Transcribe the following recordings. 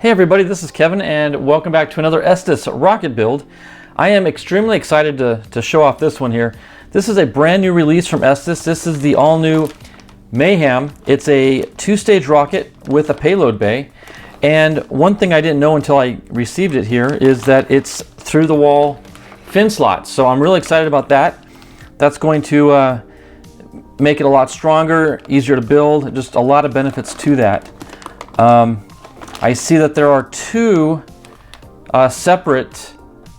Hey everybody, this is Kevin and welcome back to another Estes rocket build. I am extremely excited to show off this one here. This is a brand new release from Estes. This is the all new Mayhem. It's a two-stage rocket with a payload bay. And one thing I didn't know until I received it here is that it's through the wall fin slots. So I'm really excited about that. That's going to make it a lot stronger, easier to build, just a lot of benefits to that. I see that there are two separate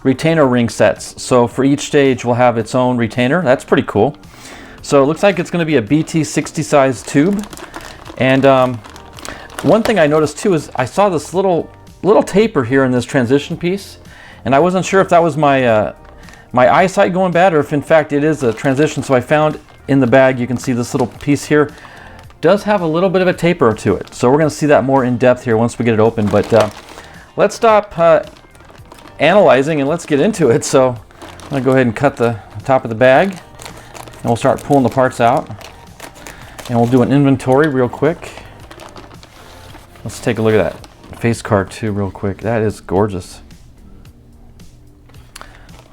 retainer ring sets. So for each stage will have its own retainer. That's pretty cool. So it looks like it's going to be a BT60 size tube. And one thing I noticed too is I saw this little taper here in this transition piece. And I wasn't sure if that was my eyesight going bad or if in fact it is a transition. So I found in the bag, you can see this little piece here does have a little bit of a taper to it. So we're going to see that more in depth here once we get it open. But let's stop analyzing and let's get into it. So I'm going to go ahead and cut the top of the bag and we'll start pulling the parts out. And we'll do an inventory real quick. Let's take a look at that face card too real quick. That is gorgeous.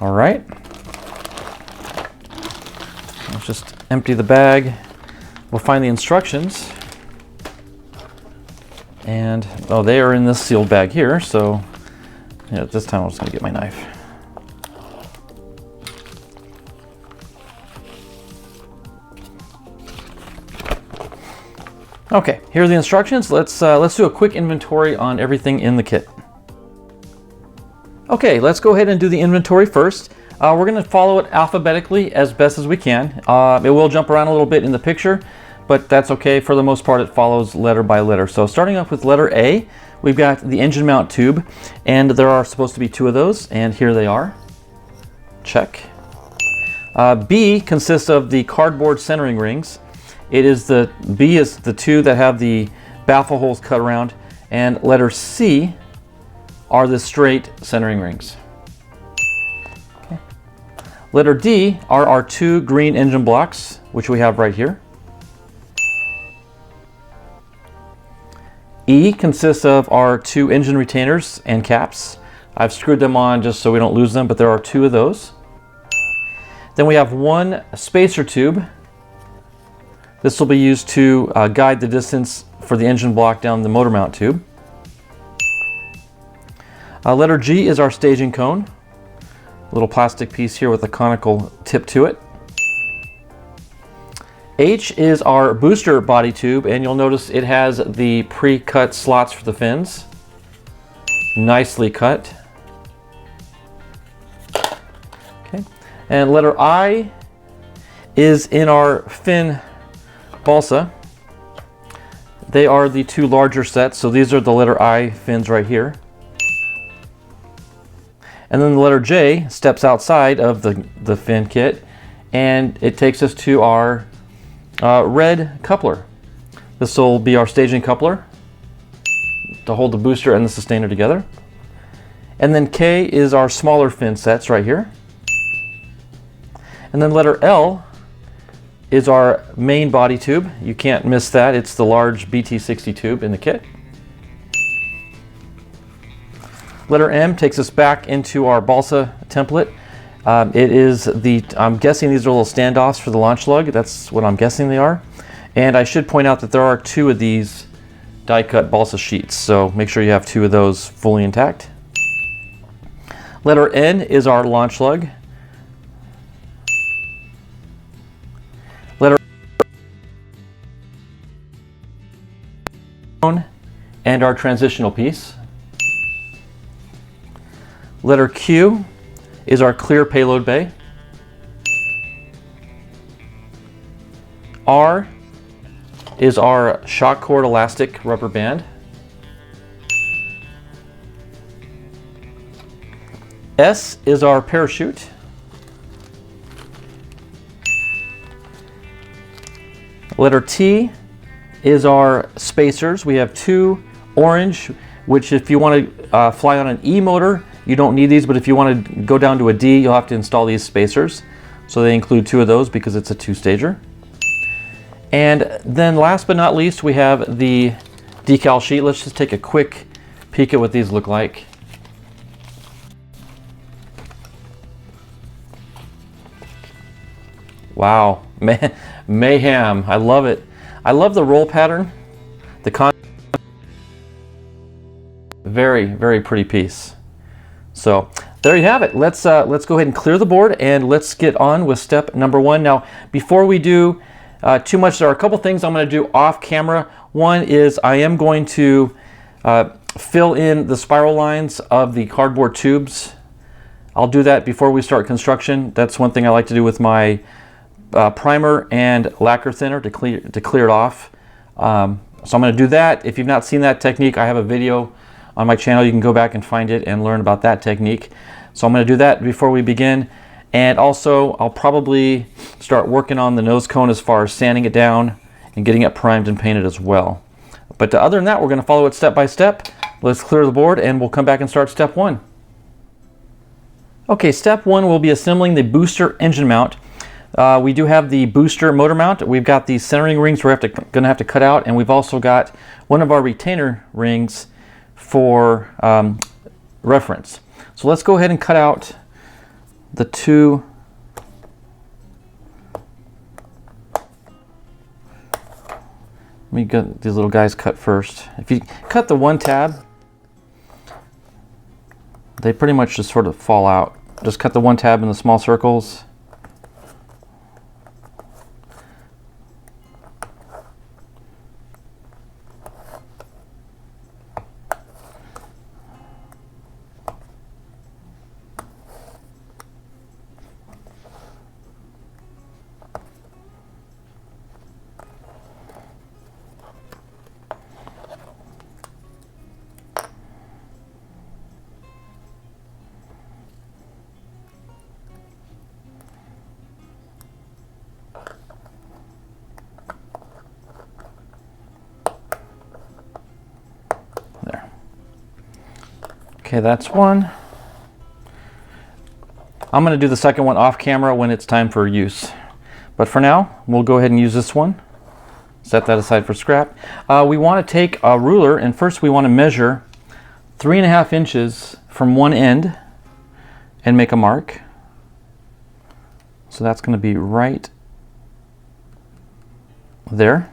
All right. Let's just empty the bag. We'll find the instructions. And, oh, they are in this sealed bag here. So, yeah, this time I'm just going to get my knife. Okay, here are the instructions. Let's do a quick inventory on everything in the kit. Okay, let's go ahead and do the inventory first. We're going to follow it alphabetically as best as we can. It will jump around a little bit in the picture, but that's okay. For the most part, it follows letter by letter. So starting off with letter A, we've got the engine mount tube, and there are supposed to be two of those, and here they are. Check. B consists of the cardboard centering rings. B is the two that have the baffle holes cut around, and letter C are the straight centering rings. Letter D are our two green engine blocks, which we have right here. E consists of our two engine retainers and caps. I've screwed them on just so we don't lose them, but there are two of those. Then we have one spacer tube. This will be used to guide the distance for the engine block down the motor mount tube. Letter G is our staging cone. Little plastic piece here with a conical tip to it. H is our booster body tube, and you'll notice it has the pre-cut slots for the fins. Nicely cut. Okay. And letter I is in our fin balsa. They are the two larger sets, so these are the letter I fins right here. And then the letter J steps outside of the fin kit, and it takes us to our red coupler. This will be our staging coupler to hold the booster and the sustainer together. And then K is our smaller fin sets right here. And then letter L is our main body tube. You can't miss that. It's the large BT60 tube in the kit. Letter M takes us back into our balsa template. I'm guessing these are little standoffs for the launch lug. That's what I'm guessing they are. And I should point out that there are two of these die-cut balsa sheets, so make sure you have two of those fully intact. Letter N is our launch lug. Letter and our transitional piece. Letter Q is our clear payload bay. R is our shock cord elastic rubber band. S is our parachute. Letter T is our spacers. We have two orange, which if you want to fly on an E motor, you don't need these, but if you want to go down to a D, you'll have to install these spacers. So they include two of those because it's a two-stager. And then last but not least, we have the decal sheet. Let's just take a quick peek at what these look like. Wow, mayhem! I love it. I love the roll pattern. The very, very pretty piece. So there you have it. Let's go ahead and clear the board and let's get on with step number 1. Now, before we do too much, there are a couple things I'm going to do off camera. One is I am going to fill in the spiral lines of the cardboard tubes. I'll do that before we start construction. That's one thing I like to do with my primer and lacquer thinner to clear it off. So I'm going to do that. If you've not seen that technique, I have a video on my channel. You can go back and find it and learn about that technique. So I'm going to do that before we begin. And also, I'll probably start working on the nose cone as far as sanding it down and getting it primed and painted as well. But other than that, we're going to follow it step by step. Let's clear the board and we'll come back and start step 1. Okay, step 1 will be assembling the booster engine mount. We do have the booster motor mount. We've got the centering rings we're going to have to cut out, and we've also got one of our retainer rings for reference. So let's go ahead and cut out the two. Let me get these little guys cut first. If you cut the one tab, they pretty much just sort of fall out. Just cut the one tab in the small circles. Okay, that's one. I'm going to do the second one off camera when it's time for use. But for now, we'll go ahead and use this one. Set that aside for scrap. We want to take a ruler, and first we want to measure 3.5 inches from one end and make a mark. So that's going to be right there.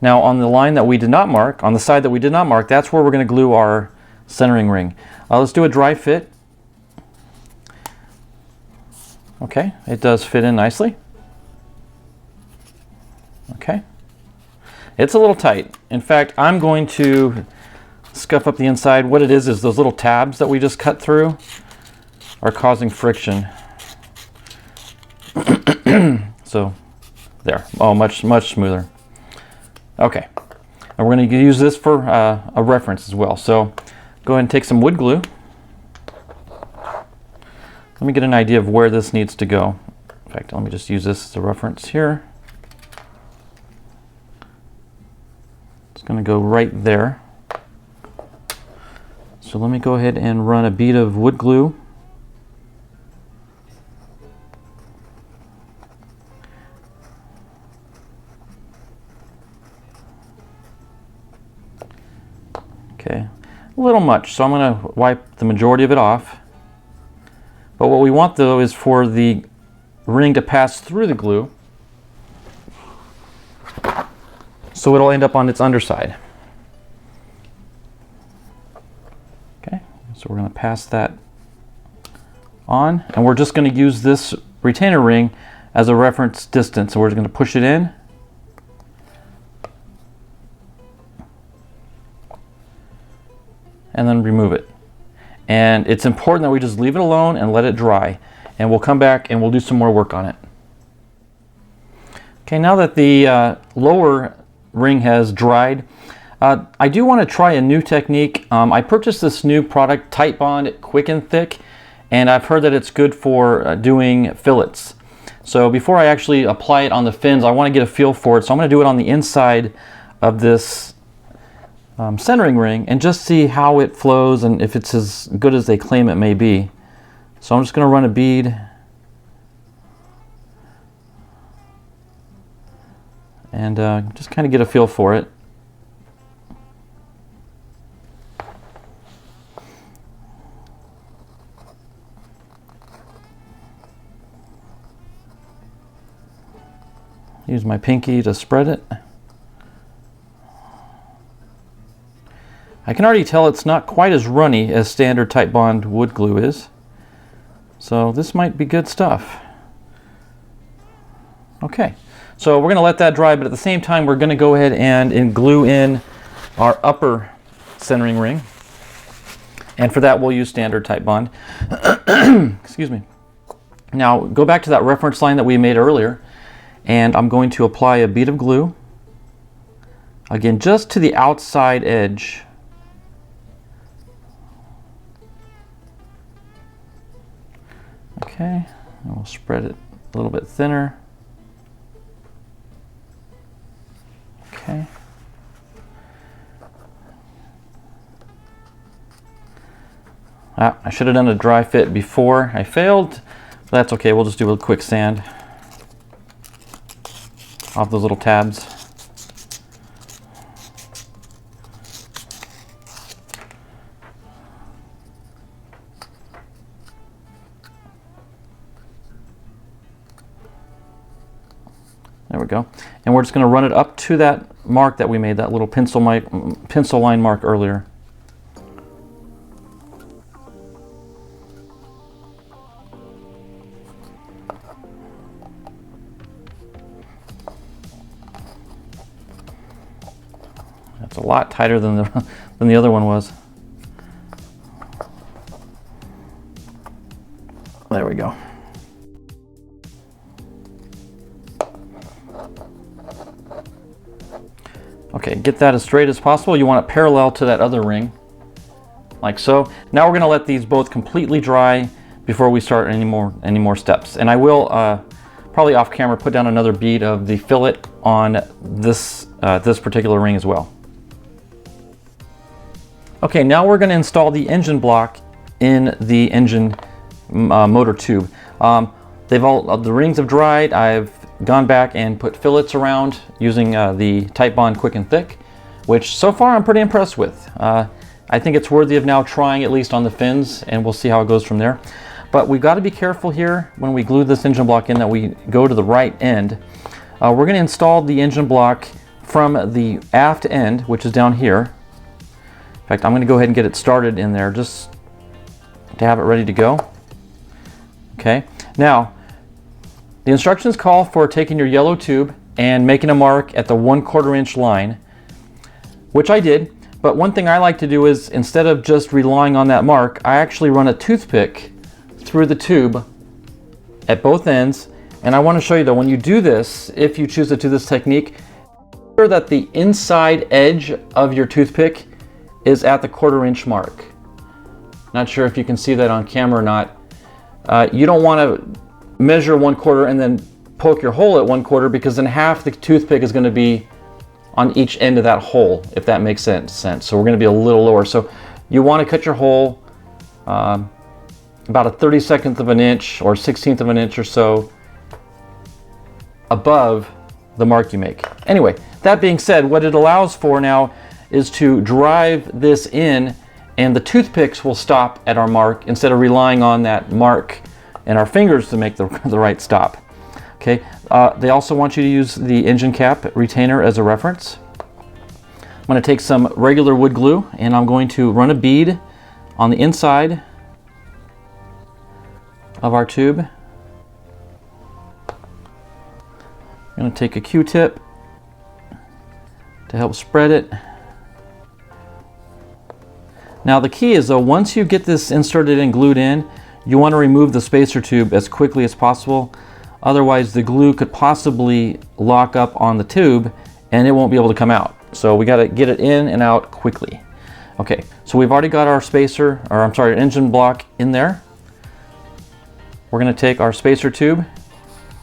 Now on the line that we did not mark, on the side that we did not mark, that's where we're going to glue our centering ring. Let's do a dry fit. Okay, it does fit in nicely. Okay, it's a little tight. In fact, I'm going to scuff up the inside. What it is those little tabs that we just cut through are causing friction. So there, oh, much smoother. Okay, and we're going to use this for a reference as well. So go ahead and take some wood glue. Let me get an idea of where this needs to go. In fact, let me just use this as a reference here. It's going to go right there. So let me go ahead and run a bead of wood glue. Okay, a little much, so I'm going to wipe the majority of it off. But what we want though is for the ring to pass through the glue, so it'll end up on its underside. Okay, so we're going to pass that on, and we're just going to use this retainer ring as a reference distance. So we're just going to push it in. And then remove it. And it's important that we just leave it alone and let it dry. And we'll come back and we'll do some more work on it. Okay, now that the lower ring has dried, I do want to try a new technique. I purchased this new product, Tight Bond Quick and Thick, and I've heard that it's good for doing fillets. So before I actually apply it on the fins, I want to get a feel for it. So I'm going to do it on the inside of this centering ring and just see how it flows and if it's as good as they claim it may be. So I'm just going to run a bead and just kind of get a feel for it. Use my pinky to spread it. I can already tell it's not quite as runny as standard Titebond wood glue is. So this might be good stuff. Okay, so we're going to let that dry, but at the same time we're going to go ahead and glue in our upper centering ring. And for that we'll use standard Titebond. Excuse me. Now go back to that reference line that we made earlier, and I'm going to apply a bead of glue. Again, just to the outside edge. Okay, and we'll spread it a little bit thinner. Okay. I should have done a dry fit before I failed, but that's okay. We'll just do a quick sand off those little tabs. There we go. And we're just going to run it up to that mark that we made, that little pencil line mark earlier. That's a lot tighter than the other one was. There we go. Okay, get that as straight as possible. You want it parallel to that other ring, like so. Now we're going to let these both completely dry before we start any more steps. And I will probably off camera put down another bead of the fillet on this this particular ring as well. Okay, now we're going to install the engine block in the engine motor tube. The rings have dried. I've gone back and put fillets around using the Titebond Quick and Thick, which so far I'm pretty impressed with. I think it's worthy of now trying at least on the fins, and we'll see how it goes from there. But we've got to be careful here when we glue this engine block in that we go to the right end. We're going to install the engine block from the aft end, which is down here. In fact, I'm going to go ahead and get it started in there just to have it ready to go. Okay, now the instructions call for taking your yellow tube and making a mark at the 1/4 inch line, which I did. But one thing I like to do is, instead of just relying on that mark, I actually run a toothpick through the tube at both ends. And I want to show you that when you do this, if you choose to do this technique, make sure that the inside edge of your toothpick is at the 1/4 inch mark. Not sure if you can see that on camera or not. You don't want to measure 1/4 and then poke your hole at 1/4, because then half the toothpick is going to be on each end of that hole, if that makes sense. So we're going to be a little lower. So you want to cut your hole about a 32nd of an inch or 1/16 of an inch or so above the mark you make. Anyway, that being said, what it allows for now is to drive this in, and the toothpicks will stop at our mark instead of relying on that mark and our fingers to make the right stop. Okay, they also want you to use the engine cap retainer as a reference. I'm going to take some regular wood glue and I'm going to run a bead on the inside of our tube. I'm going to take a Q-tip to help spread it. Now the key is, though, once you get this inserted and glued in, you want to remove the spacer tube as quickly as possible. Otherwise the glue could possibly lock up on the tube and it won't be able to come out. So we got to get it in and out quickly. Okay, so we've already got our spacer, or I'm sorry, engine block in there. We're going to take our spacer tube,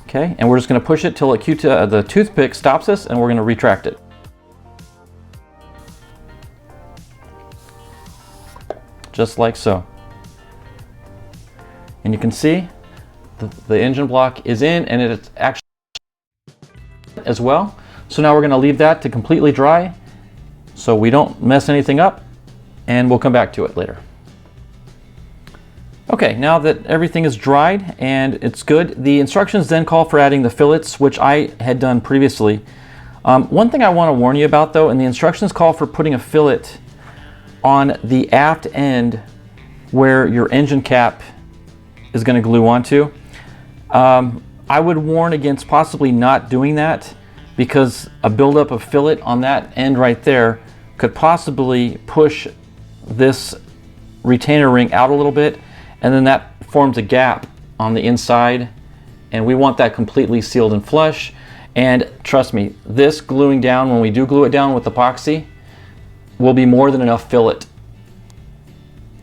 okay, and we're just going to push it till the toothpick stops us, and we're going to retract it. Just like so. And you can see the engine block is in, and it's actually as well. So now we're going to leave that to completely dry so we don't mess anything up, and we'll come back to it later. Okay, now that everything is dried and it's good, the instructions then call for adding the fillets, which I had done previously. One thing I want to warn you about though, and the instructions call for putting a fillet on the aft end where your engine cap is going to glue onto. I would warn against possibly not doing that, because a buildup of fillet on that end right there could possibly push this retainer ring out a little bit, and then that forms a gap on the inside, and we want that completely sealed and flush. And trust me, this gluing down, when we do glue it down with epoxy, will be more than enough fillet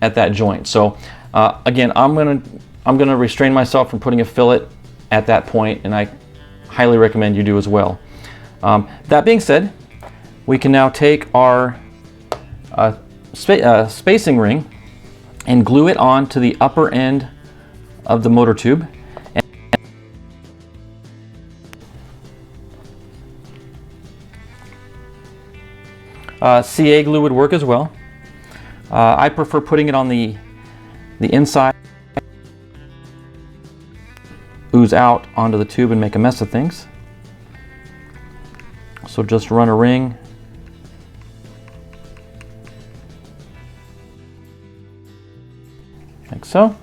at that joint. So again, I'm gonna restrain myself from putting a fillet at that point, and I highly recommend you do as well. That being said, we can now take our spacing ring and glue it on to the upper end of the motor tube. CA glue would work as well. I prefer putting it on the inside, ooze out onto the tube and make a mess of things. So just run a ring like so.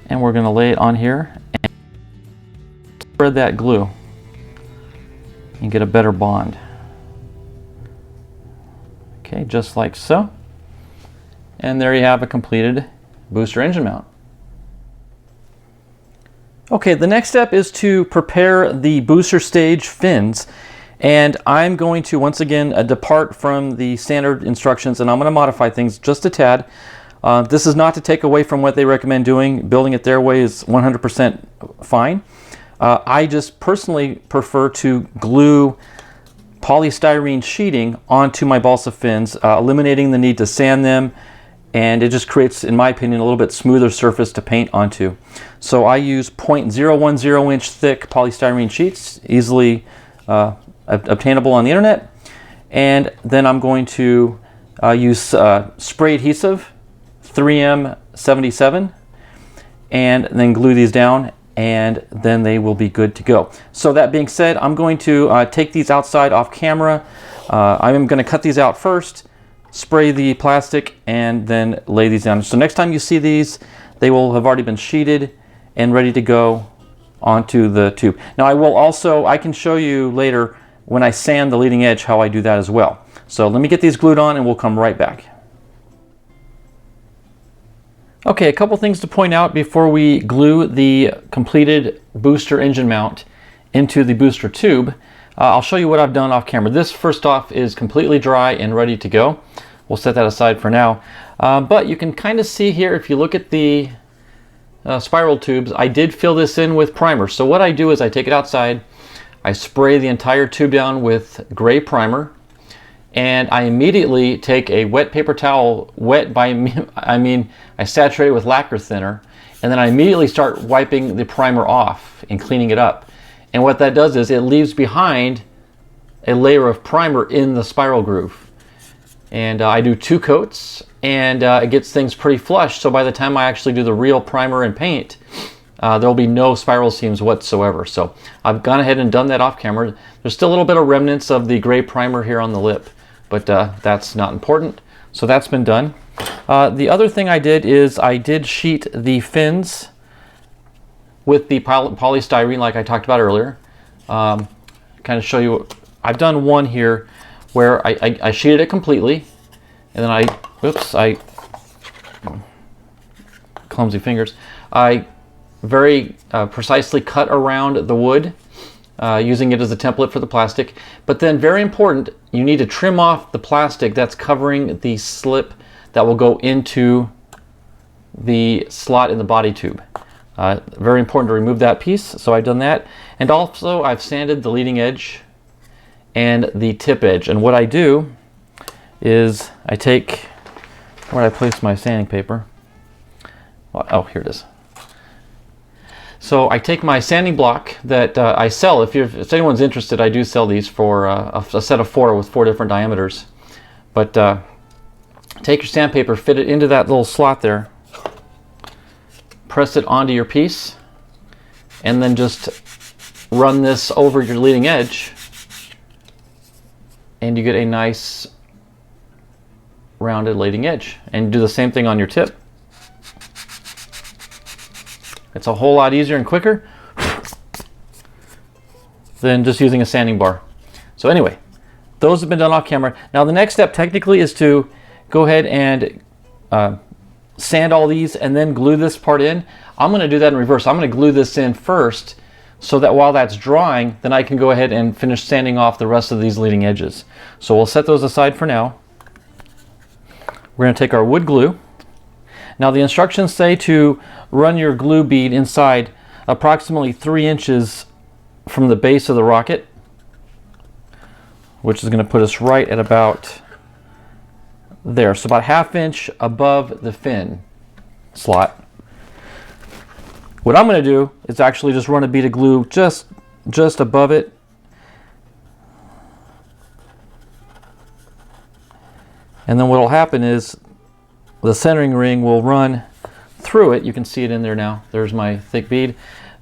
And we're going to lay it on here and spread that glue and get a better bond. Okay, just like so. And there you have a completed booster engine mount. Okay, the next step is to prepare the booster stage fins. And I'm going to once again depart from the standard instructions, and I'm going to modify things just a tad. This is not to take away from what they recommend doing. Building it their way is 100% fine. I just personally prefer to glue polystyrene sheeting onto my balsa fins, eliminating the need to sand them, and it just creates, in my opinion, a little bit smoother surface to paint onto. So I use 0.010 inch thick polystyrene sheets, easily obtainable on the internet, and then I'm going to use spray adhesive 3M 77 and then glue these down, and then they will be good to go. So that being said, I'm going to take these outside off camera. I'm going to cut these out first, spray the plastic, and then lay these down. So next time you see these, they will have already been sheeted and ready to go onto the tube. Now I can show you later when I sand the leading edge how I do that as well. So let me get these glued on and we'll come right back. Okay, a couple things to point out before we glue the completed booster engine mount into the booster tube. I'll show you what I've done off camera. This, first off, is completely dry and ready to go. We'll set that aside for now. But you can kind of see here, if you look at the spiral tubes, I did fill this in with primer. So what I do is I take it outside, I spray the entire tube down with gray primer, and I immediately take a wet paper towel, wet by I mean I saturate it with lacquer thinner, and then I immediately start wiping the primer off and cleaning it up. And what that does is it leaves behind a layer of primer in the spiral groove. And I do 2 coats, and it gets things pretty flush, so by the time I actually do the real primer and paint, there will be no spiral seams whatsoever. So I've gone ahead and done that off camera. There's still a little bit of remnants of the gray primer here on the lip, but that's not important. So that's been done. The other thing I did is I did sheet the fins with the polystyrene like I talked about earlier. Kind of show you, I've done one here where I sheeted it completely, and then clumsy fingers, I very precisely cut around the wood, using it as a template for the plastic. But then, very important, you need to trim off the plastic that's covering the slip that will go into the slot in the body tube. Very important to remove that piece, so I've done that. And also I've sanded the leading edge and the tip edge. And what I do is I take, where did I place my sanding paper? Oh, here it is. So I take my sanding block that I sell. If anyone's interested, I do sell these for a set of 4 with 4 different diameters. But take your sandpaper, fit it into that little slot there, press it onto your piece, and then just run this over your leading edge, and you get a nice rounded leading edge. And do the same thing on your tip. It's a whole lot easier and quicker than just using a sanding bar. So anyway, those have been done off camera. Now the next step technically is to go ahead and sand all these and then glue this part in. I'm going to do that in reverse. I'm going to glue this in first so that while that's drying, then I can go ahead and finish sanding off the rest of these leading edges. So we'll set those aside for now. We're going to take our wood glue. Now the instructions say to run your glue bead inside approximately 3 inches from the base of the rocket, which is going to put us right at about there. So about 1/2 inch above the fin slot. What I'm going to do is actually just run a bead of glue just above it. And then what will happen is the centering ring will run through it. You can see it in there now. There's my thick bead.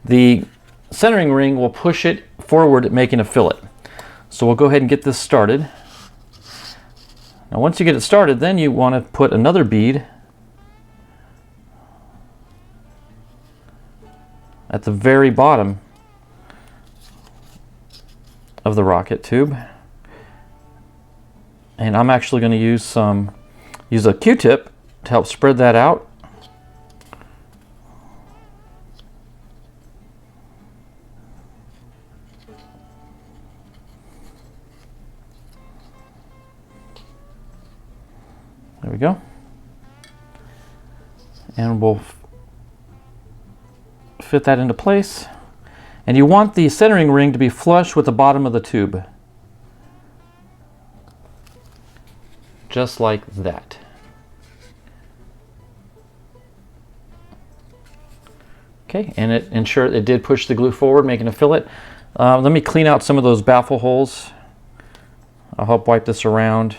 The centering ring will push it forward, making a fillet. So we'll go ahead and get this started. Now once you get it started, then you want to put another bead at the very bottom of the rocket tube. And I'm actually going to use a Q-tip to help spread that out. There we go. And we'll fit that into place. And you want the centering ring to be flush with the bottom of the tube. Just like that. Okay, and it did push the glue forward, making a fillet. Let me clean out some of those baffle holes. I'll help wipe this around.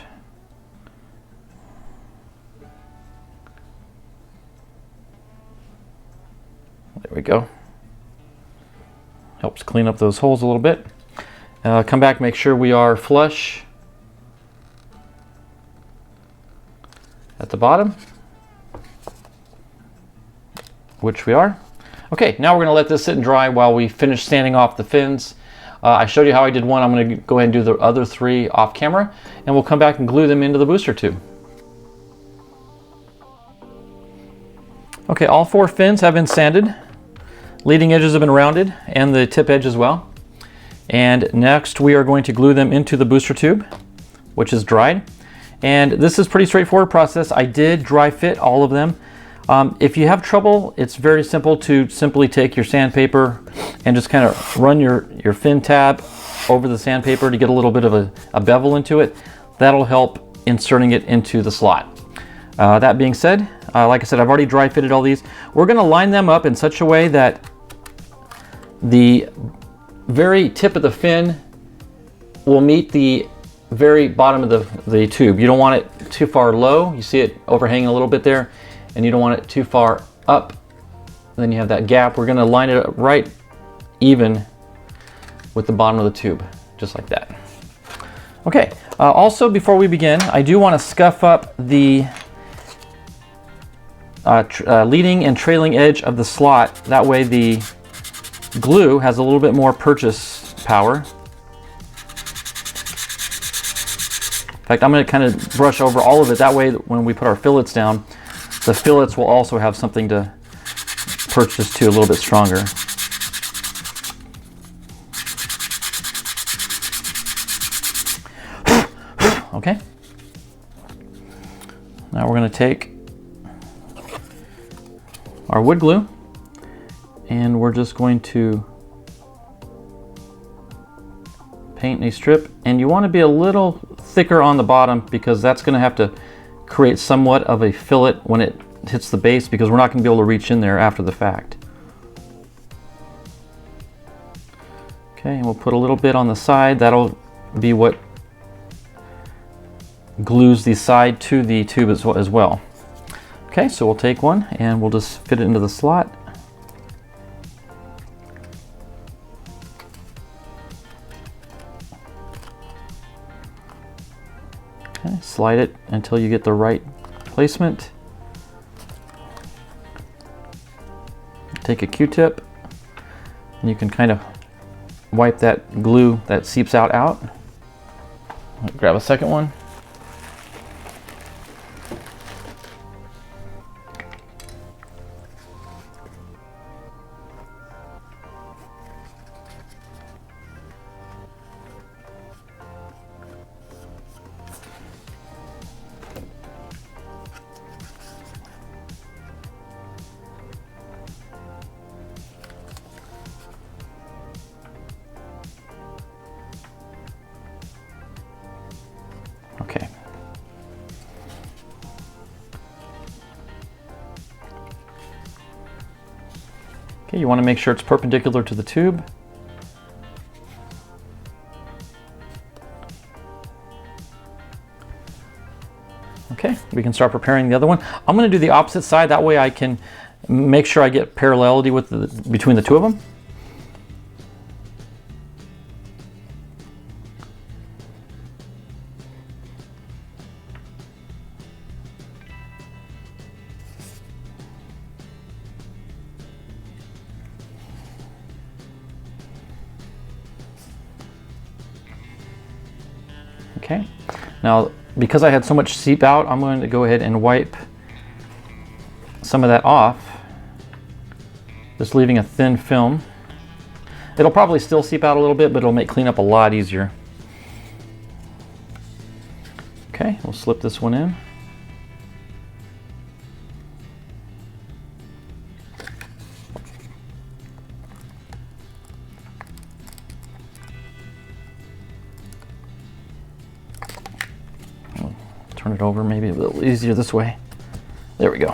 There we go. Helps clean up those holes a little bit. Come back, make sure we are flush at the bottom, which we are. Okay, now we're going to let this sit and dry while we finish sanding off the fins. I showed you how I did one. I'm going to go ahead and do the other 3 off camera, and we'll come back and glue them into the booster tube. Okay, all 4 fins have been sanded. Leading edges have been rounded, and the tip edge as well. And next we are going to glue them into the booster tube, which is dried. And this is a pretty straightforward process. I did dry fit all of them. If you have trouble, it's very simple to simply take your sandpaper and just kind of run your fin tab over the sandpaper to get a little bit of a bevel into it. That'll help inserting it into the slot. That being said, like I said, I've already dry fitted all these. We're going to line them up in such a way that the very tip of the fin will meet the very bottom of the tube. You don't want it too far low. You see it overhanging a little bit there, and you don't want it too far up. Then you have that gap. We're going to line it up right even with the bottom of the tube, just like that. Okay, also before we begin, I do want to scuff up the leading and trailing edge of the slot. That way the glue has a little bit more purchase power. In fact, I'm going to kind of brush over all of it. That way when we put our fillets down, the fillets will also have something to purchase to a little bit stronger. Okay. Now we're going to take our wood glue and we're just going to paint a strip, and you want to be a little thicker on the bottom because that's going to have to create somewhat of a fillet when it hits the base, because we're not going to be able to reach in there after the fact. Okay, and we'll put a little bit on the side. That'll be what glues the side to the tube as well. Okay, so we'll take one and we'll just fit it into the slot. Okay, slide it until you get the right placement. Take a Q-tip and you can kind of wipe that glue that seeps out. Grab a second one. Okay. Okay, you want to make sure it's perpendicular to the tube. Okay, we can start preparing the other one. I'm going to do the opposite side, that way I can make sure I get parallelity with between the two of them. Okay, now because I had so much seep out, I'm going to go ahead and wipe some of that off, just leaving a thin film. It'll probably still seep out a little bit, but it'll make cleanup a lot easier. Okay, we'll slip this one in. Turn it over, maybe a little easier this way. There we go.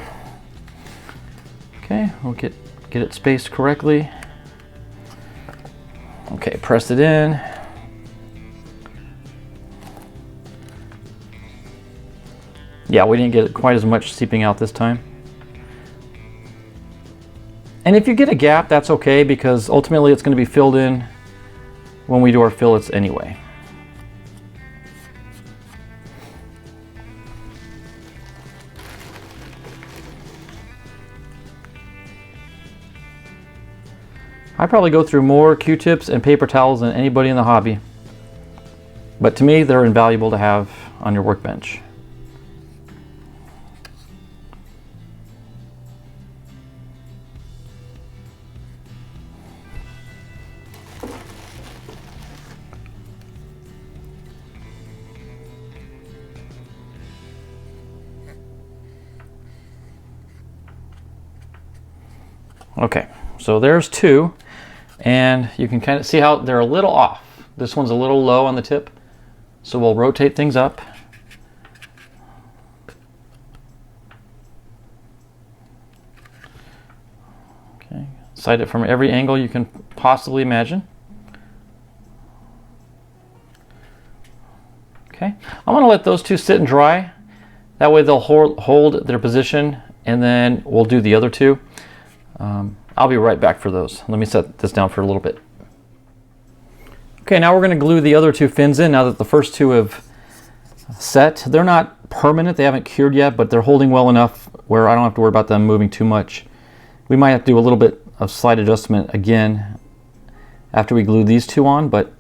Okay, we'll get it spaced correctly. Okay, press it in. Yeah, we didn't get quite as much seeping out this time. And if you get a gap, that's okay, because ultimately it's going to be filled in when we do our fillets anyway. I probably go through more Q-tips and paper towels than anybody in the hobby. But to me, they're invaluable to have on your workbench. Okay, so there's two. And you can kind of see how they're a little off. This one's a little low on the tip, so we'll rotate things up. Okay, sight it from every angle you can possibly imagine. Okay, I'm going to let those two sit and dry. That way they'll hold their position, and then we'll do the other two. I'll be right back for those. Let me set this down for a little bit. Okay, now we're going to glue the other two fins in now that the first two have set. They're not permanent, they haven't cured yet, but they're holding well enough where I don't have to worry about them moving too much. We might have to do a little bit of slight adjustment again after we glue these two on, but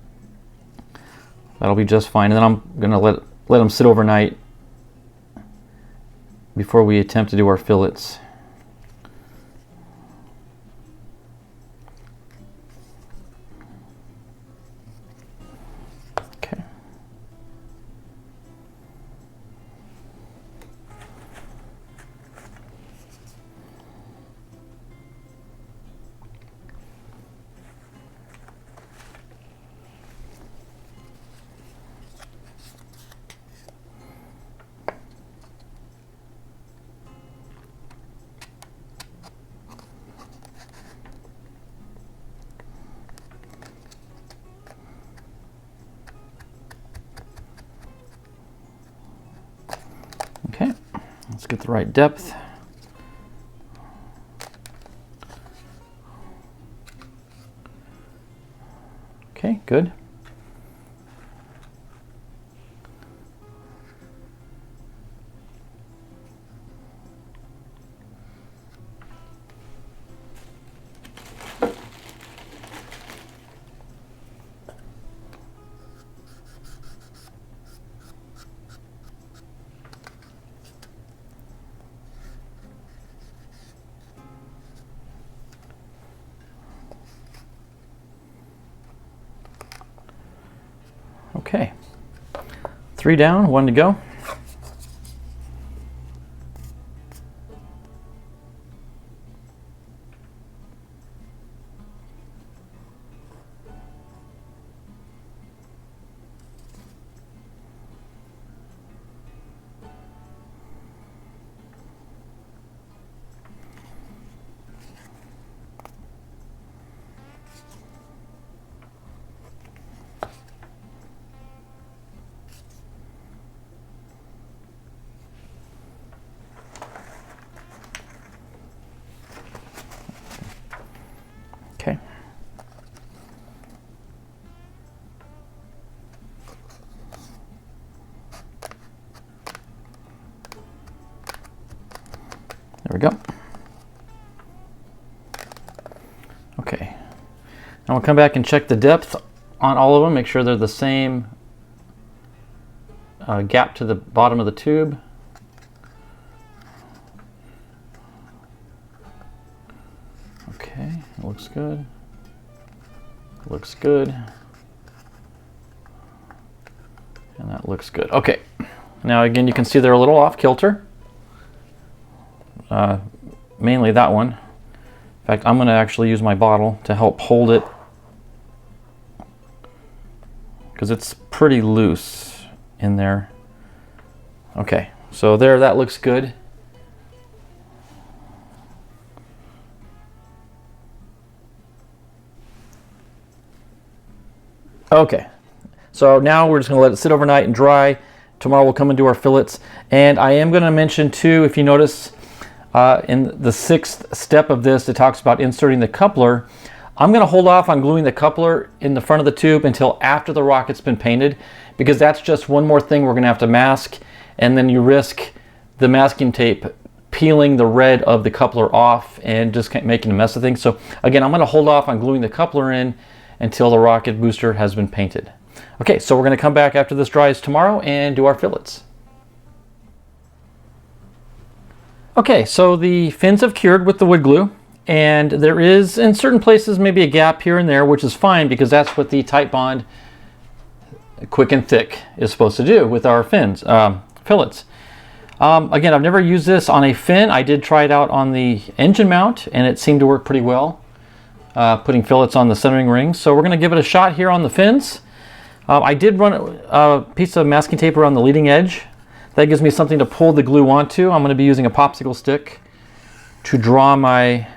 that'll be just fine. And then I'm going to let them sit overnight before we attempt to do our fillets. get the right depth. Okay, good. Okay, 3 down, 1 to go. Okay. There we go. Okay. Now we'll come back and check the depth on all of them, make sure they're the same gap to the bottom of the tube. Okay, it looks good. Looks good. And that looks good. Okay. Now again, you can see they're a little off kilter. Mainly that one. In fact, I'm going to actually use my bottle to help hold it because it's pretty loose in there. Okay, so there, that looks good. Okay, so now we're just going to let it sit overnight and dry. Tomorrow we'll come and do our fillets. And I am going to mention too, if you notice, in the 6th step of this, it talks about inserting the coupler. I'm going to hold off on gluing the coupler in the front of the tube until after the rocket's been painted, because that's just one more thing we're going to have to mask, and then you risk the masking tape peeling the red of the coupler off and just making a mess of things. So again, I'm going to hold off on gluing the coupler in until the rocket booster has been painted. Okay, so we're going to come back after this dries tomorrow and do our fillets. Okay, so the fins have cured with the wood glue, and there is in certain places maybe a gap here and there, which is fine because that's what the Tight Bond Quick and Thick is supposed to do with our fins, fillets. Again, I've never used this on a fin. I did try it out on the engine mount and it seemed to work pretty well, putting fillets on the centering rings. So we're going to give it a shot here on the fins. I did run a piece of masking tape around the leading edge. That gives me something to pull the glue onto. I'm going to be using a popsicle stick to draw my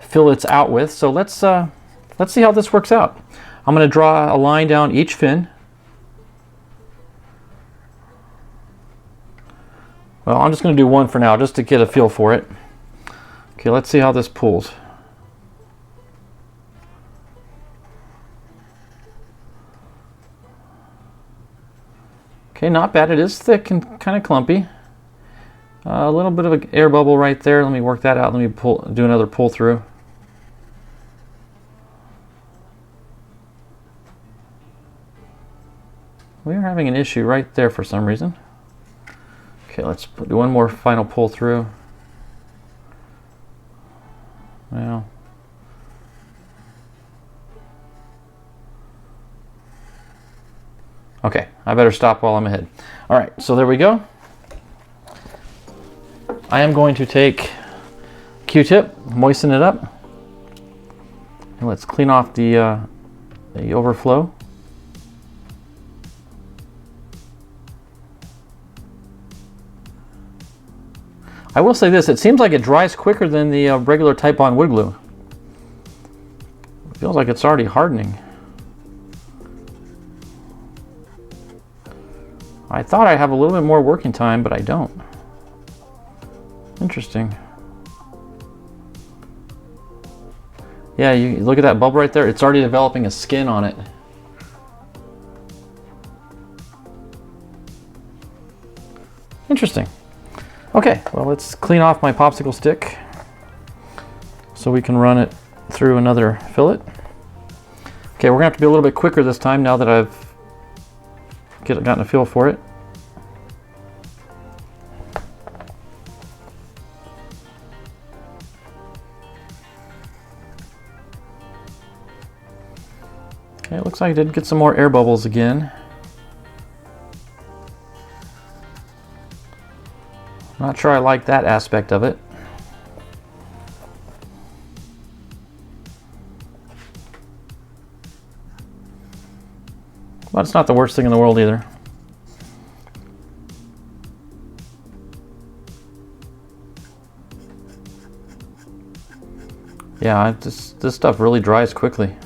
fillets out with. So let's see how this works out. I'm going to draw a line down each fin. Well, I'm just going to do one for now just to get a feel for it. Okay, let's see how this pulls. Okay, not bad. It is thick and kind of clumpy. A little bit of an air bubble right there. Let me work that out. Let me do another pull through. We are having an issue right there for some reason. Okay, let's do one more final pull through. Well, okay, I better stop while I'm ahead. All right, so there we go. I am going to take Q-tip, moisten it up, and let's clean off the overflow. I will say this, it seems like it dries quicker than the regular Tight Bond wood glue. It feels like it's already hardening. I thought I'd have a little bit more working time, but I don't. Interesting. Yeah, you look at that bubble right there. It's already developing a skin on it. Interesting. Okay, well, let's clean off my popsicle stick so we can run it through another fillet. Okay, we're gonna have to be a little bit quicker this time now that I've gotten a feel for it. Okay, it looks like I did get some more air bubbles again. Not sure I like that aspect of it. But it's not the worst thing in the world either. Yeah, this stuff really dries quickly.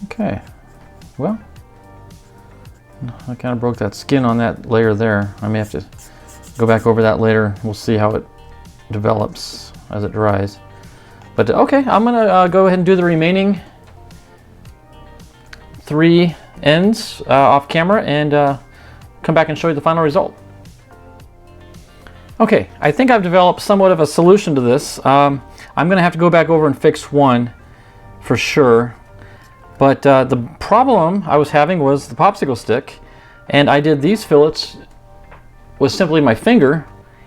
Okay, well, I kind of broke that skin on that layer there. I may have to go back over that later. We'll see how it develops as it dries. But okay, I'm gonna go ahead and do the remaining 3 ends off camera and come back and show you the final result. Okay, I think I've developed somewhat of a solution to this. I'm gonna have to go back over and fix one for sure. But the problem I was having was the popsicle stick, and I did these fillets with simply my finger,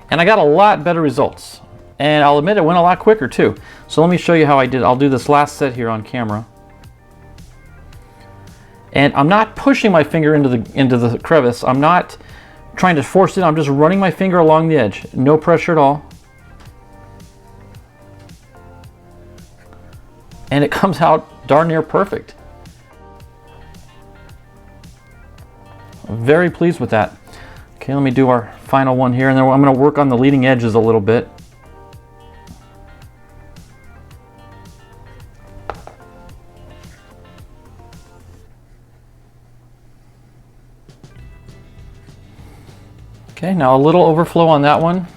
and I got a lot better results. And I'll admit it went a lot quicker too. So let me show you how I did. I'll do this last set here on camera. And I'm not pushing my finger into the crevice. I'm not trying to force it. I'm just running my finger along the edge. No pressure at all. And it comes out darn near perfect. I'm very pleased with that. Okay, let me do our final one here, and then I'm going to work on the leading edges a little bit. Okay, now a little overflow on that one,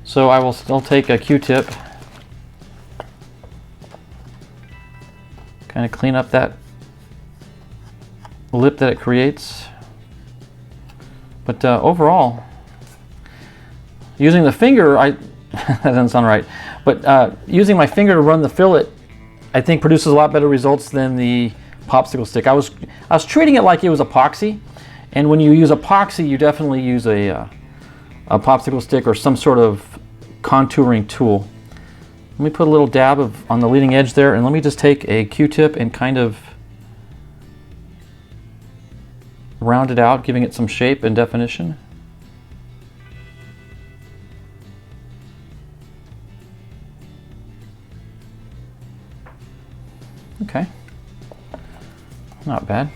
so I will still take a Q-tip, kind of clean up that lip that it creates. But overall, using the finger, that doesn't sound right, but using my finger to run the fillet, I think produces a lot better results than the popsicle stick. I was treating it like it was epoxy, and when you use epoxy, you definitely use a popsicle stick or some sort of contouring tool. Let me put a little dab on the leading edge there, and let me just take a Q-tip and kind of round it out, giving it some shape and definition. Okay, not bad.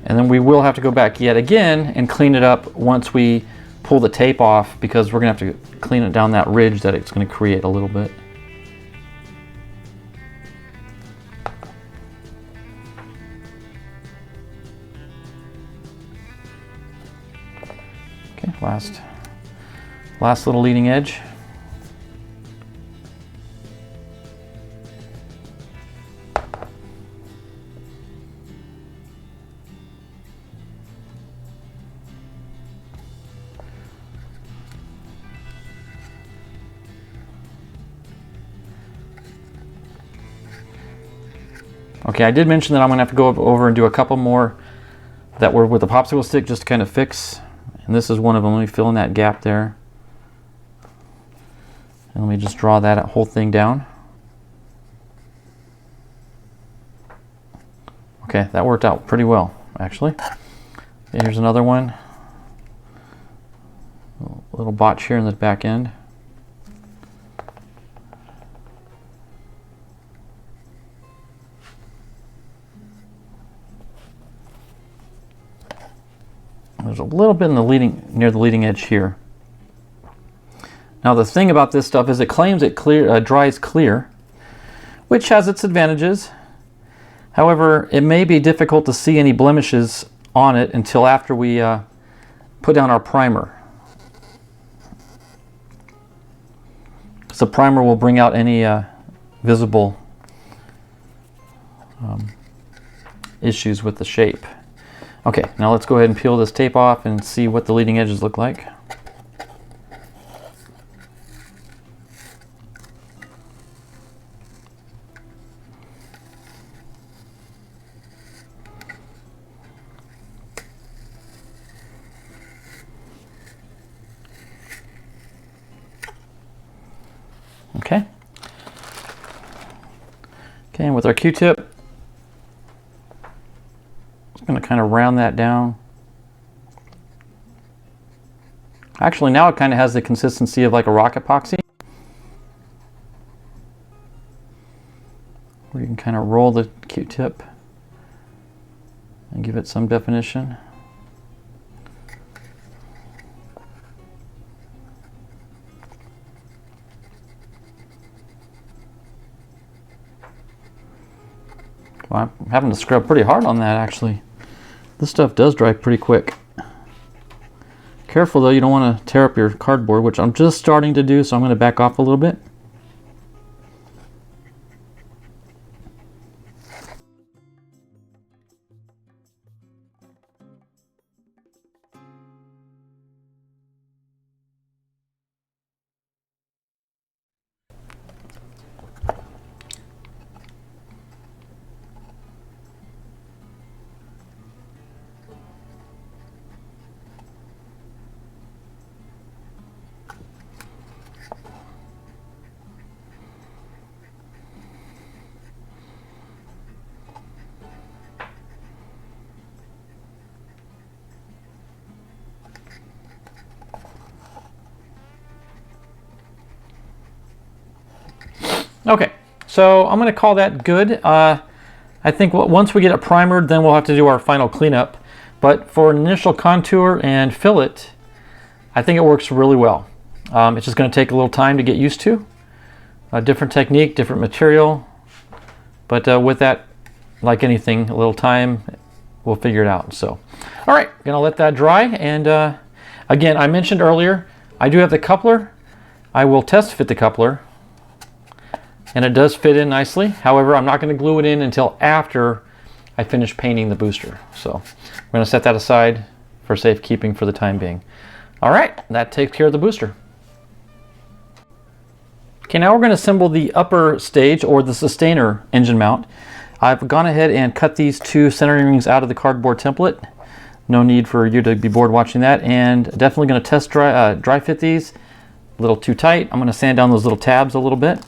And then we will have to go back yet again and clean it up once we pull the tape off, because we're going to have to clean it down that ridge that it's going to create a little bit. Okay, last little leading edge. Okay, I did mention that I'm going to have to go over and do a couple more that were with the popsicle stick just to kind of fix. And this is one of them. Let me fill in that gap there. And let me just draw that whole thing down. Okay, that worked out pretty well, actually. Okay, here's another one. A little botch here in the back end. There's a little bit in the near the leading edge here. Now the thing about this stuff is it claims it dries clear, which has its advantages. However, it may be difficult to see any blemishes on it until after we put down our primer. So the primer will bring out any visible issues with the shape. Okay, now let's go ahead and peel this tape off and see what the leading edges look like. Okay. Okay, and with our Q-tip, I'm going to kind of round that down. Actually, now it kind of has the consistency of like a rock epoxy, where you can kind of roll the Q-tip and give it some definition. Well, I'm having to scrub pretty hard on that, actually. This stuff does dry pretty quick. Careful though, you don't want to tear up your cardboard, which I'm just starting to do, so I'm going to back off a little bit. Okay, so I'm going to call that good. I think once we get it primered, then we'll have to do our final cleanup. But for an initial contour and fillet, I think it works really well. It's just going to take a little time to get used to. A different technique, different material. But with that, like anything, a little time, we'll figure it out. So, all right, going to let that dry. And again, I mentioned earlier, I do have the coupler. I will test fit the coupler. And it does fit in nicely. However, I'm not going to glue it in until after I finish painting the booster. So we're going to set that aside for safekeeping for the time being. All right, that takes care of the booster. Okay, now we're going to assemble the upper stage or the sustainer engine mount. I've gone ahead and cut these two centering rings out of the cardboard template. No need for you to be bored watching that. And definitely going to test dry fit these. A little too tight. I'm going to sand down those little tabs a little bit.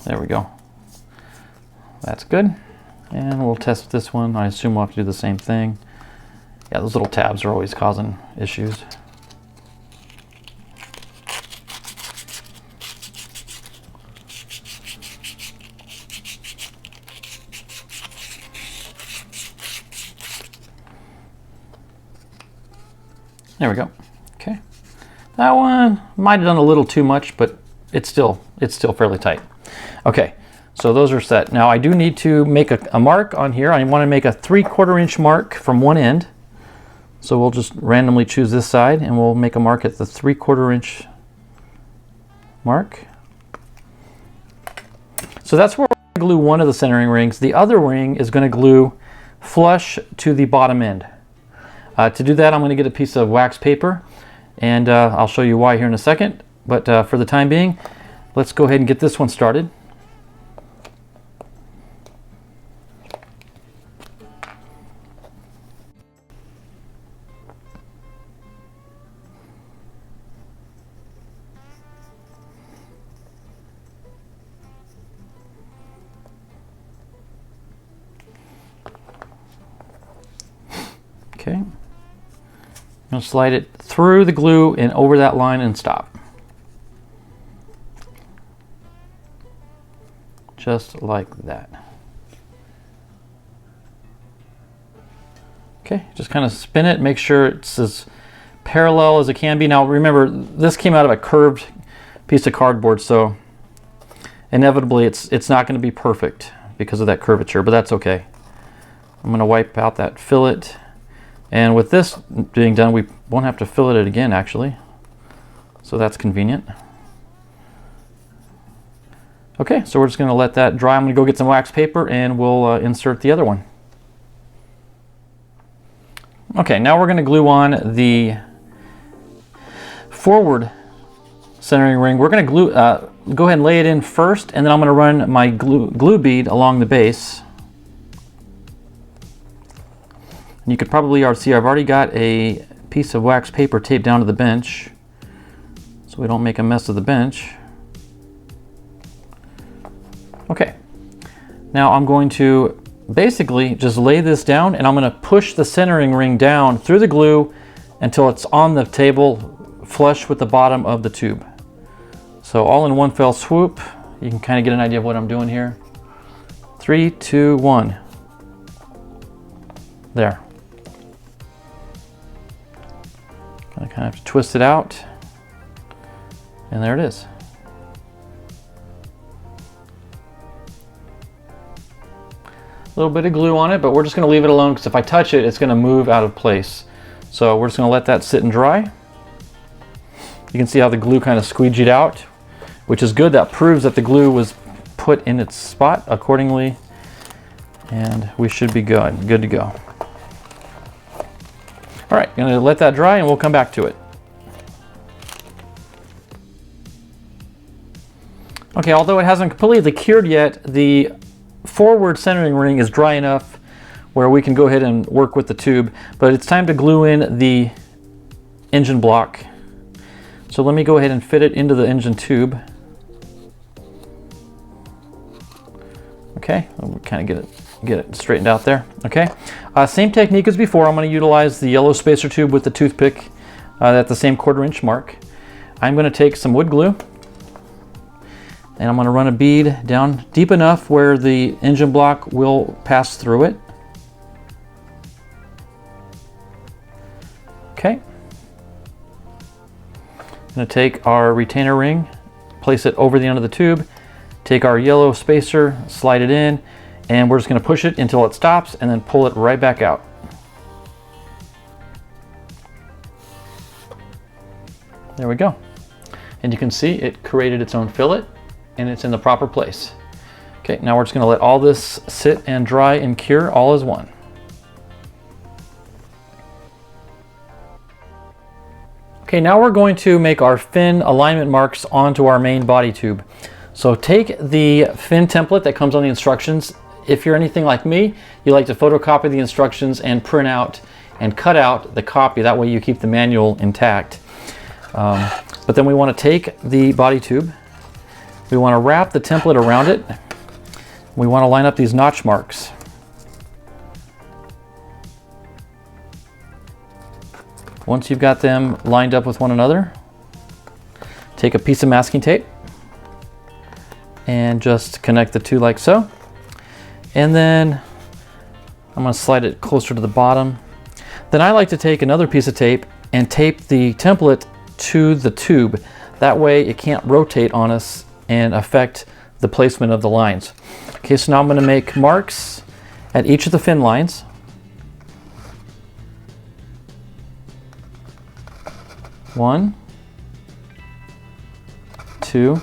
There we go. That's good. And we'll test this one. I assume we'll have to do the same thing. Yeah, those little tabs are always causing issues. There we go. Okay. That one might have done a little too much, but it's still fairly tight. Okay, so those are set. Now I do need to make a mark on here. I want to make a 3/4 inch mark from one end. So we'll just randomly choose this side and we'll make a mark at the 3/4 inch mark. So that's where we're going to glue one of the centering rings. The other ring is going to glue flush to the bottom end. To do that, I'm going to get a piece of wax paper, and I'll show you why here in a second. But for the time being, let's go ahead and get this one started. Okay. I'm going to slide it through the glue and over that line and stop. Just like that. Okay, just kind of spin it, make sure it's as parallel as it can be. Now remember, this came out of a curved piece of cardboard, so inevitably it's not going to be perfect because of that curvature, but that's okay. I'm going to wipe out that fillet, and with this being done, we won't have to fillet it again actually, so that's convenient. Okay, so we're just going to let that dry. I'm going to go get some wax paper and we'll insert the other one. Okay, now we're going to glue on the forward centering ring. We're going to glue, go ahead and lay it in first, and then I'm going to run my glue bead along the base. And you could probably already see I've already got a piece of wax paper taped down to the bench so we don't make a mess of the bench. Okay, now I'm going to basically just lay this down, and I'm going to push the centering ring down through the glue until it's on the table flush with the bottom of the tube. So all in one fell swoop. You can kind of get an idea of what I'm doing here. 3, 2, 1. There. I kind of have to twist it out, and there it is. A little bit of glue on it, but we're just going to leave it alone because if I touch it, it's going to move out of place. So we're just going to let that sit and dry. You can see how the glue kind of squeegeed out, which is good. That proves that the glue was put in its spot accordingly, and we should be good to go. All right, going to let that dry and we'll come back to it. Okay, although it hasn't completely cured yet, the forward centering ring is dry enough where we can go ahead and work with the tube, but it's time to glue in the engine block. So let me go ahead and fit it into the engine tube. Okay, we'll kind of get it straightened out there. Okay, same technique as before. I'm going to utilize the yellow spacer tube with the toothpick at the same 1/4 inch mark. I'm going to take some wood glue, and I'm going to run a bead down deep enough where the engine block will pass through it. Okay. I'm going to take our retainer ring, place it over the end of the tube, take our yellow spacer, slide it in, and we're just going to push it until it stops and then pull it right back out. There we go. And you can see it created its own fillet, and it's in the proper place. Okay, now we're just going to let all this sit and dry and cure all as one. Okay, now we're going to make our fin alignment marks onto our main body tube. So take the fin template that comes on the instructions. If you're anything like me, you like to photocopy the instructions and print out and cut out the copy. That way you keep the manual intact. But then we want to take the body tube. We want to wrap the template around it. We want to line up these notch marks. Once you've got them lined up with one another, take a piece of masking tape and just connect the two like so. And then I'm going to slide it closer to the bottom. Then I like to take another piece of tape and tape the template to the tube. That way it can't rotate on us and affect the placement of the lines. Okay, so now I'm going to make marks at each of the fin lines. One, two,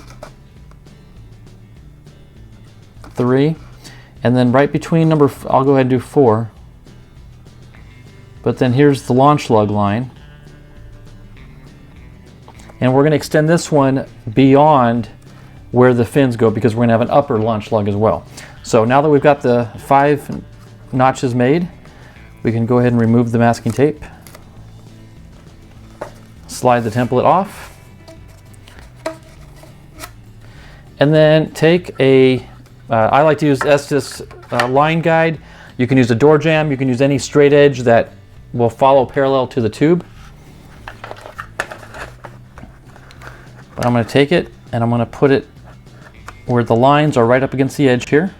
three, and then right between I'll go ahead and do 4. But then here's the launch lug line. And we're going to extend this one beyond where the fins go because we're going to have an upper launch lug as well. So now that we've got the 5 notches made, we can go ahead and remove the masking tape. Slide the template off. And then take a, I like to use Estes line guide. You can use a door jamb, you can use any straight edge that will follow parallel to the tube. But I'm going to take it and I'm going to put it where the lines are right up against the edge here.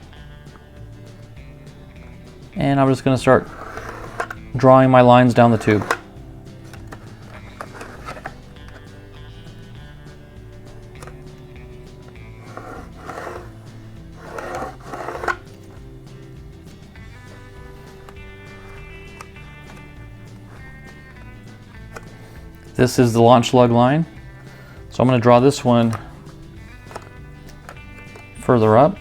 And I'm just going to start drawing my lines down the tube. This is the launch lug line. So I'm going to draw this one further up.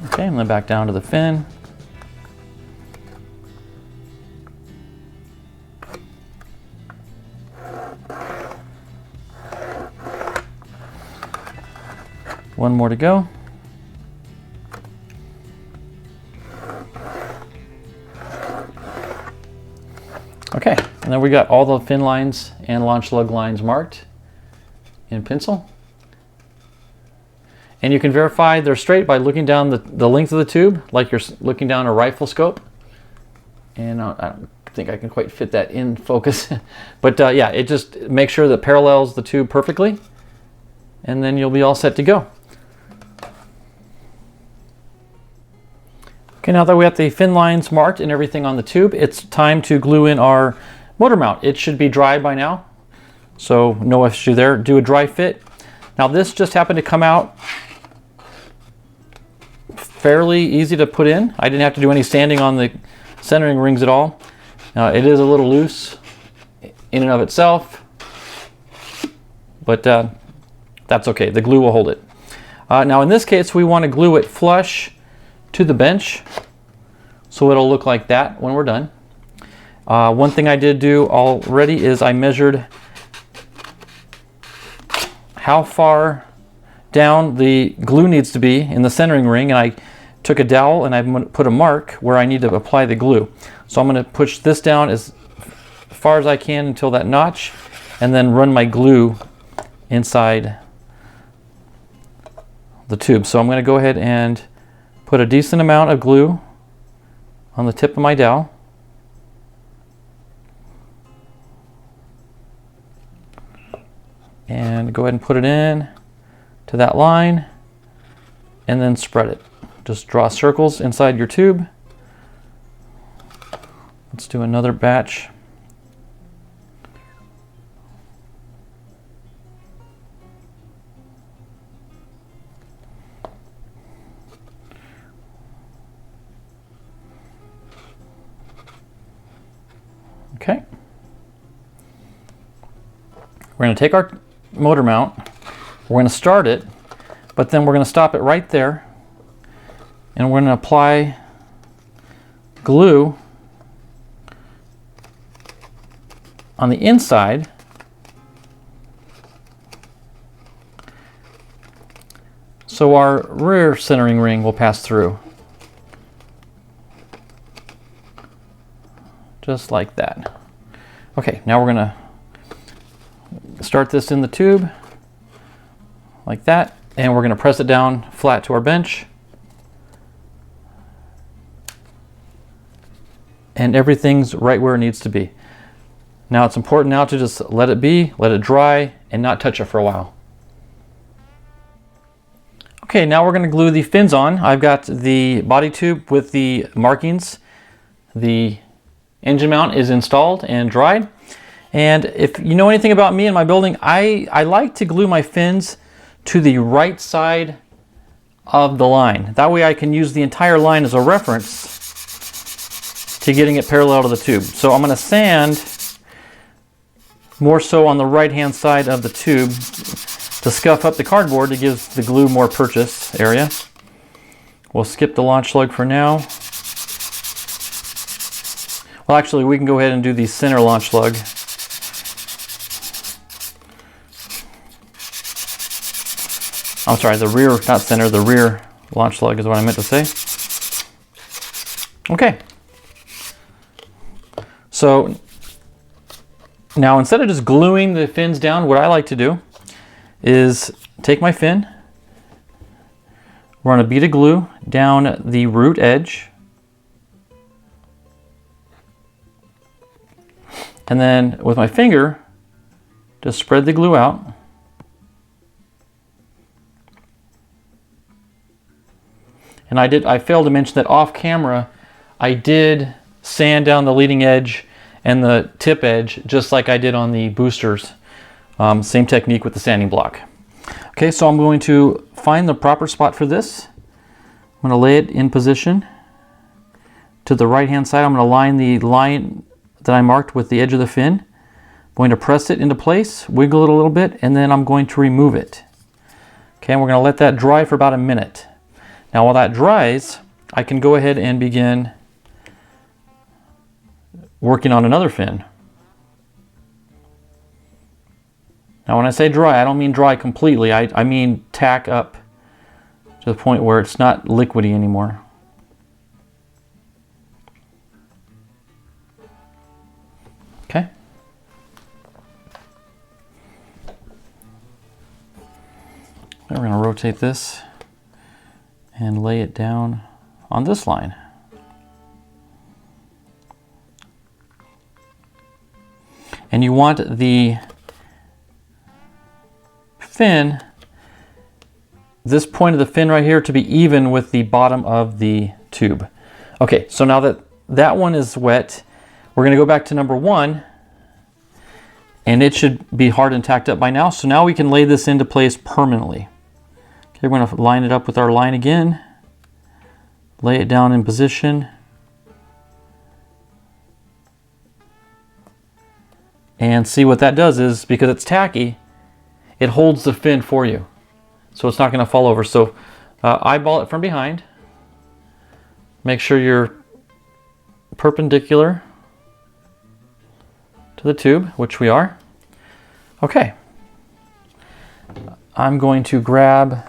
Okay, and then back down to the fin. One more to go. Okay, and then we got all the fin lines and launch lug lines marked in pencil. And you can verify they're straight by looking down the length of the tube, like you're looking down a rifle scope. And I don't think I can quite fit that in focus. But yeah, it just makes sure that parallels the tube perfectly. And then you'll be all set to go. Okay, now that we have the fin lines marked and everything on the tube, it's time to glue in our motor mount. It should be dry by now, so no issue there. Do a dry fit. Now this just happened to come out fairly easy to put in. I didn't have to do any sanding on the centering rings at all. It is a little loose in and of itself, but that's okay. The glue will hold it. Now in this case, we want to glue it flush to the bench, so it'll look like that when we're done. One thing I did do already is I measured how far down the glue needs to be in the centering ring, and I took a dowel and I put a mark where I need to apply the glue. So I'm going to push this down as far as I can until that notch, and then run my glue inside the tube. So I'm going to go ahead and put a decent amount of glue on the tip of my dowel. And go ahead and put it in to that line and then spread it. Just draw circles inside your tube. Let's do another batch. Okay. We're going to take our motor mount, we're going to start it, but then we're going to stop it right there, and we're going to apply glue on the inside so our rear centering ring will pass through. Just like that. Okay, now we're going to start this in the tube like that, and we're going to press it down flat to our bench, and everything's right where it needs to be. Now it's important now to just let it be, let it dry, and not touch it for a while. Okay, now we're going to glue the fins on. I've got the body tube with the markings. The engine mount is installed and dried. And if you know anything about me and my building, I like to glue my fins to the right side of the line. That way I can use the entire line as a reference to getting it parallel to the tube. So I'm going to sand more so on the right hand side of the tube to scuff up the cardboard to give the glue more purchase area. We'll skip the launch lug for now. Well, actually, we can go ahead and do the center launch lug. I'm sorry, the rear, not center, the rear launch lug is what I meant to say. Okay. So now instead of just gluing the fins down, what I like to do is take my fin, run a bead of glue down the root edge. And then with my finger, just spread the glue out. And I failed to mention that off camera, I did sand down the leading edge and the tip edge just like I did on the boosters. Same technique with the sanding block. Okay, so I'm going to find the proper spot for this. I'm going to lay it in position to the right hand side. I'm going to line the line that I marked with the edge of the fin. I'm going to press it into place, wiggle it a little bit, and then I'm going to remove it. Okay, and we're going to let that dry for about a minute. Now while that dries, I can go ahead and begin working on another fin. Now when I say dry, I don't mean dry completely. I mean tack up to the point where it's not liquidy anymore. Okay. Now we're going to rotate this and lay it down on this line. And you want the fin, this point of the fin right here, to be even with the bottom of the tube. Okay, so now that that one is wet, we're going to go back to number 1, and it should be hard and tacked up by now. So now we can lay this into place permanently. Okay, we're going to line it up with our line again, lay it down in position, and see what that does is, because it's tacky, it holds the fin for you, so it's not going to fall over. So eyeball it from behind. Make sure you're perpendicular to the tube, which we are. Okay. I'm going to grab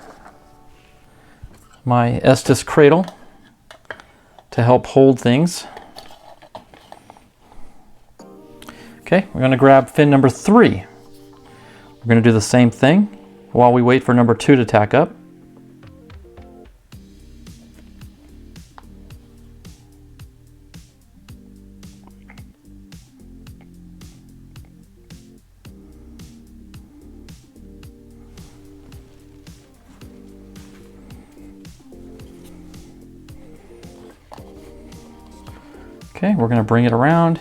my Estes cradle to help hold things. Okay, we're going to grab fin number 3. We're going to do the same thing while we wait for number 2 to tack up. Okay, we're going to bring it around,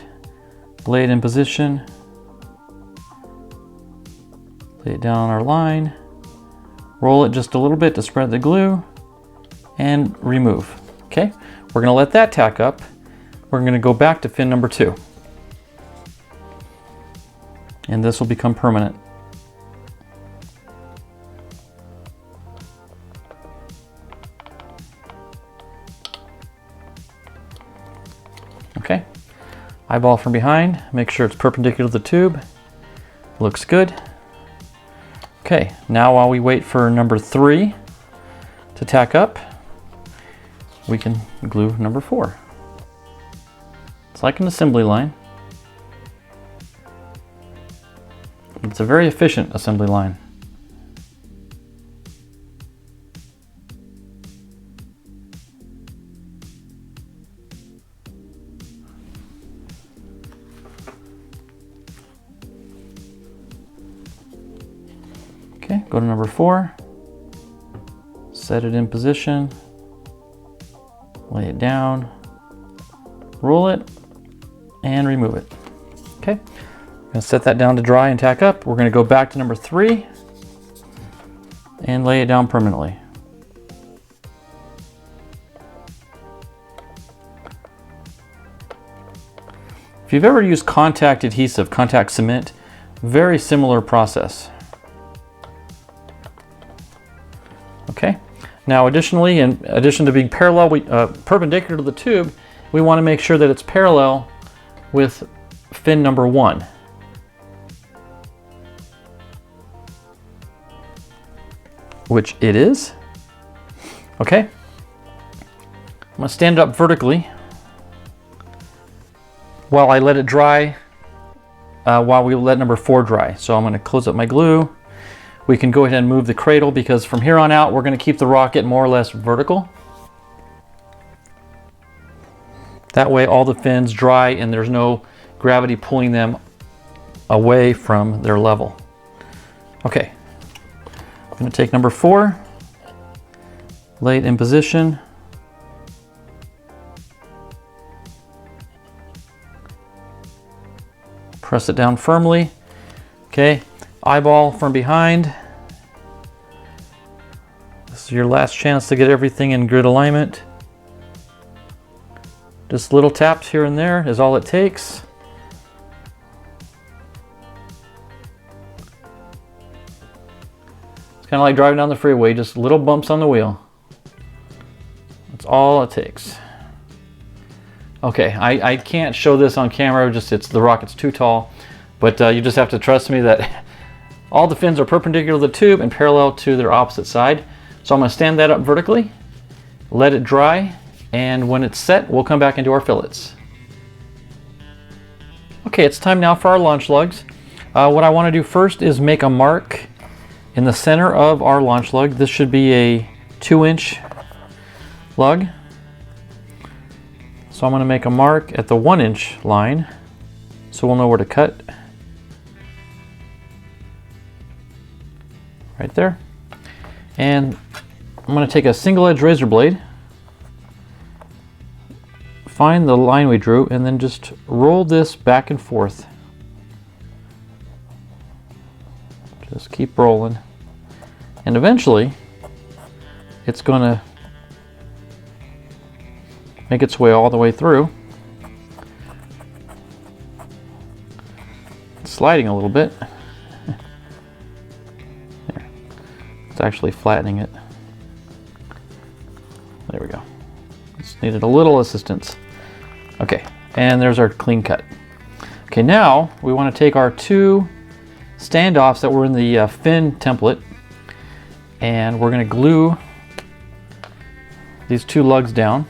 lay it in position, lay it down on our line, roll it just a little bit to spread the glue, and remove. Okay, we're going to let that tack up. We're going to go back to fin number 2. And this will become permanent. Okay, eyeball from behind, make sure it's perpendicular to the tube. Looks good. Okay, now while we wait for number 3 to tack up, we can glue number 4. It's like an assembly line. It's a very efficient assembly line. Okay, go to number 4, set it in position, lay it down, roll it, and remove it. Okay, I'm going to set that down to dry and tack up. We're going to go back to number 3 and lay it down permanently. If you've ever used contact adhesive, contact cement, very similar process. Okay, now additionally, in addition to being parallel, perpendicular to the tube, we want to make sure that it's parallel with fin number 1. Which it is. Okay, I'm going to stand it up vertically while I let it dry, while we let number 4 dry. So I'm going to close up my glue. we can go ahead and move the cradle, because from here on out we're going to keep the rocket more or less vertical. That way all the fins dry and there's no gravity pulling them away from their level. Okay, I'm going to take number 4, lay it in position. Press it down firmly. Okay, eyeball from behind. This is your last chance to get everything in grid alignment. Just little taps here and there is all it takes. It's kind of like driving down the freeway, just little bumps on the wheel. That's all it takes. Okay, I can't show this on camera, the rocket's too tall, but you just have to trust me that all the fins are perpendicular to the tube and parallel to their opposite side. So I'm going to stand that up vertically, let it dry, and when it's set, we'll come back and do our fillets. Okay, it's time now for our launch lugs. What I want to do first is make a mark in the center of our launch lug. This should be a 2-inch lug. So I'm going to make a mark at the 1-inch line so we'll know where to cut. Right there. And I'm going to take a single edge razor blade, find the line we drew, and then just roll this back and forth. Just keep rolling. And eventually, it's going to make its way all the way through. It's sliding a little bit. There. It's actually flattening it. There we go. Just needed a little assistance. Okay, and there's our clean cut. Okay, now we want to take our 2 standoffs that were in the fin template, and we're going to glue these 2 lugs down.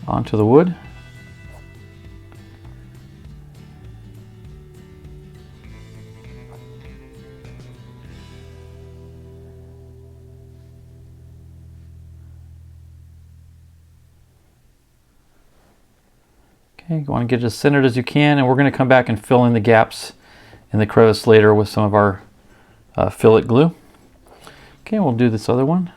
Onto the wood. Okay, you want to get it as centered as you can, and we're going to come back and fill in the gaps in the crevice later with some of our fillet glue. Okay, we'll do this other one.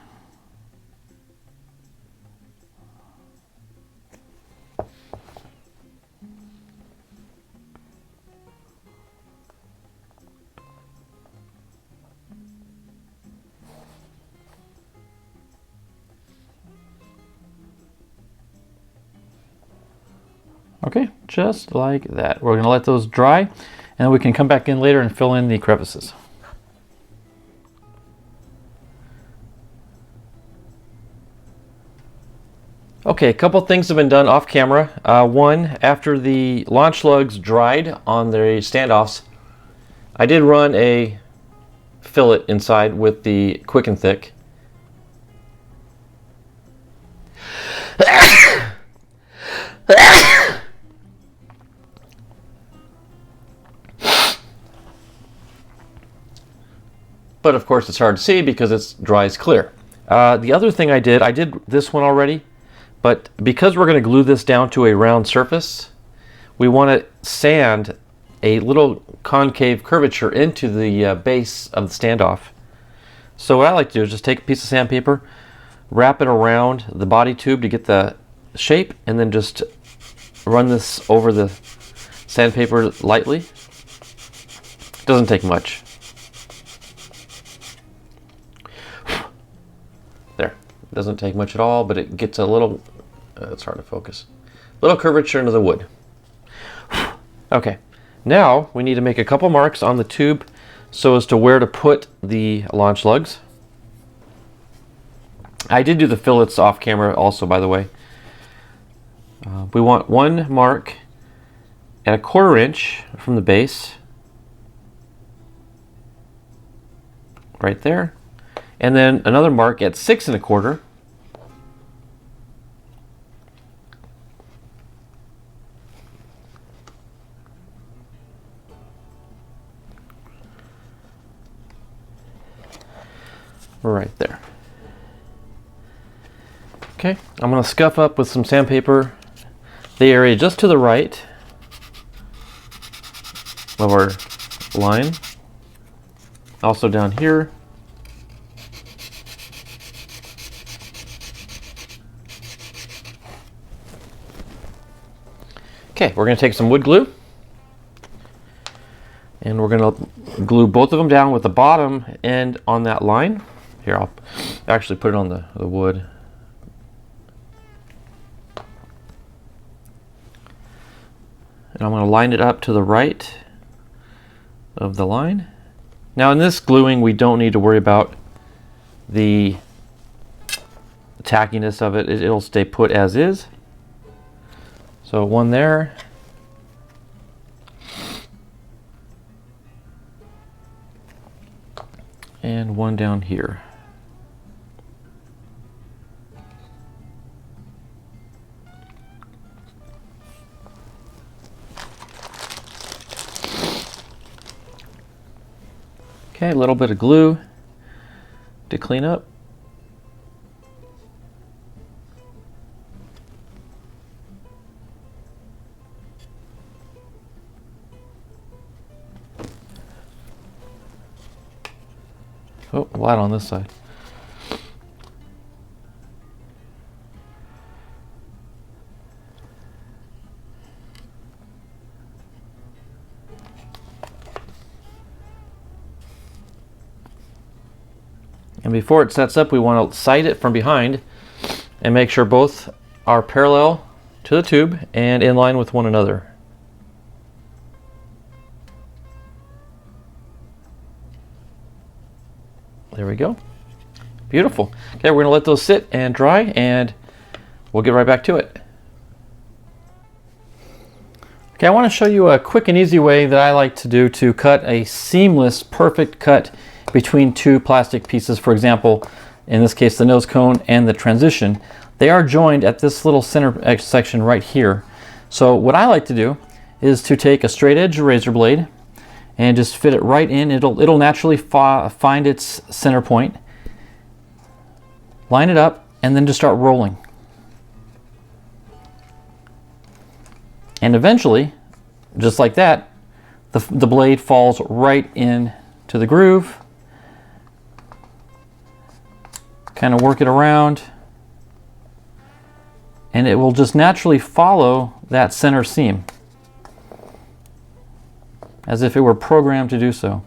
Okay, just like that. We're going to let those dry, and then we can come back in later and fill in the crevices. Okay, a couple things have been done off camera. One, after the launch lugs dried on the standoffs, I did run a fillet inside with the Quick and Thick. But of course it's hard to see because it's dry as clear. The other thing I did this one already, but because we're going to glue this down to a round surface, we want to sand a little concave curvature into the base of the standoff. So what I like to do is just take a piece of sandpaper, wrap it around the body tube to get the shape, and then just run this over the sandpaper lightly. It doesn't take much. There, it doesn't take much at all, but it gets a little, it's hard to focus, little curvature into the wood. Okay, now we need to make a couple marks on the tube so as to where to put the launch lugs. I did do the fillets off camera also, by the way. We want one mark at 1/4 inch from the base, right there, and then another mark at 6 1/4. Right there. Okay, I'm going to scuff up with some sandpaper the area just to the right of our line. Also down here. Okay, we're going to take some wood glue and we're going to glue both of them down with the bottom end on that line. Here, I'll actually put it on the wood. And I'm going to line it up to the right of the line. Now in this gluing, we don't need to worry about the tackiness of it. It'll stay put as is. So one there. And one down here. Okay, a little bit of glue to clean up. Oh, light on this side. And before it sets up, we want to sight it from behind and make sure both are parallel to the tube and in line with one another. There we go. Beautiful. Okay, we're going to let those sit and dry and we'll get right back to it. Okay, I want to show you a quick and easy way that I like to do to cut a seamless, perfect cut between two plastic pieces. For example, in this case, the nose cone and the transition. They are joined at this little center section right here. So what I like to do is to take a straight edge razor blade and just fit it right in. It'll naturally find its center point. Line it up and then just start rolling. And eventually, just like that, the blade falls right in to the groove. Kind of work it around and it will just naturally follow that center seam as if it were programmed to do so.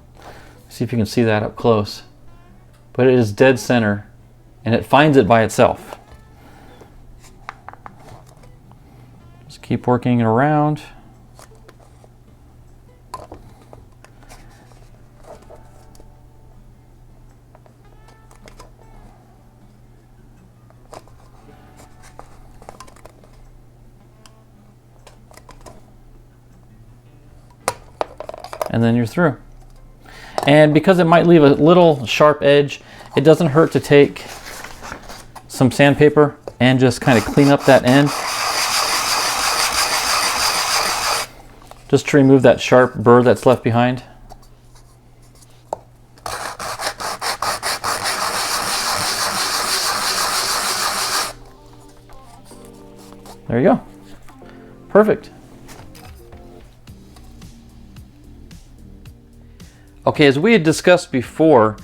See if you can see that up close. But it is dead center and it finds it by itself. Just keep working it around. And then you're through. And because it might leave a little sharp edge, it doesn't hurt to take some sandpaper and just kind of clean up that end. Just to remove that sharp burr that's left behind. There you go. Perfect. Okay, as we had discussed before,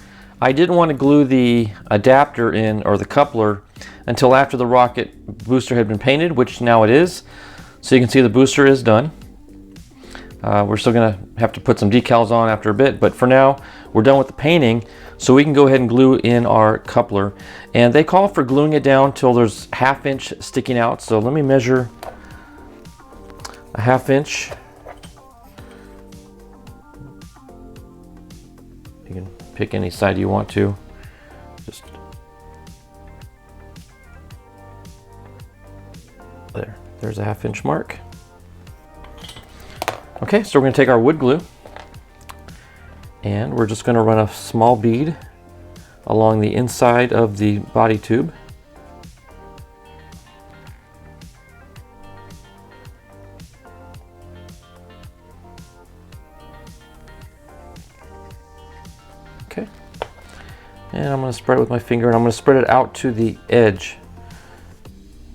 I didn't want to glue the adapter in, or the coupler, until after the rocket booster had been painted, which now it is. So you can see the booster is done. We're still going to have to put some decals on after a bit, but for now, we're done with the painting, so we can go ahead and glue in our coupler. And they call for gluing it down till there's 1/2 inch sticking out. So let me measure a 1/2 inch. You can pick any side you want to. Just there's a 1/2 inch mark. Okay, so we're going to take our wood glue and we're just going to run a small bead along the inside of the body tube. Okay, and I'm going to spread it with my finger, and I'm going to spread it out to the edge,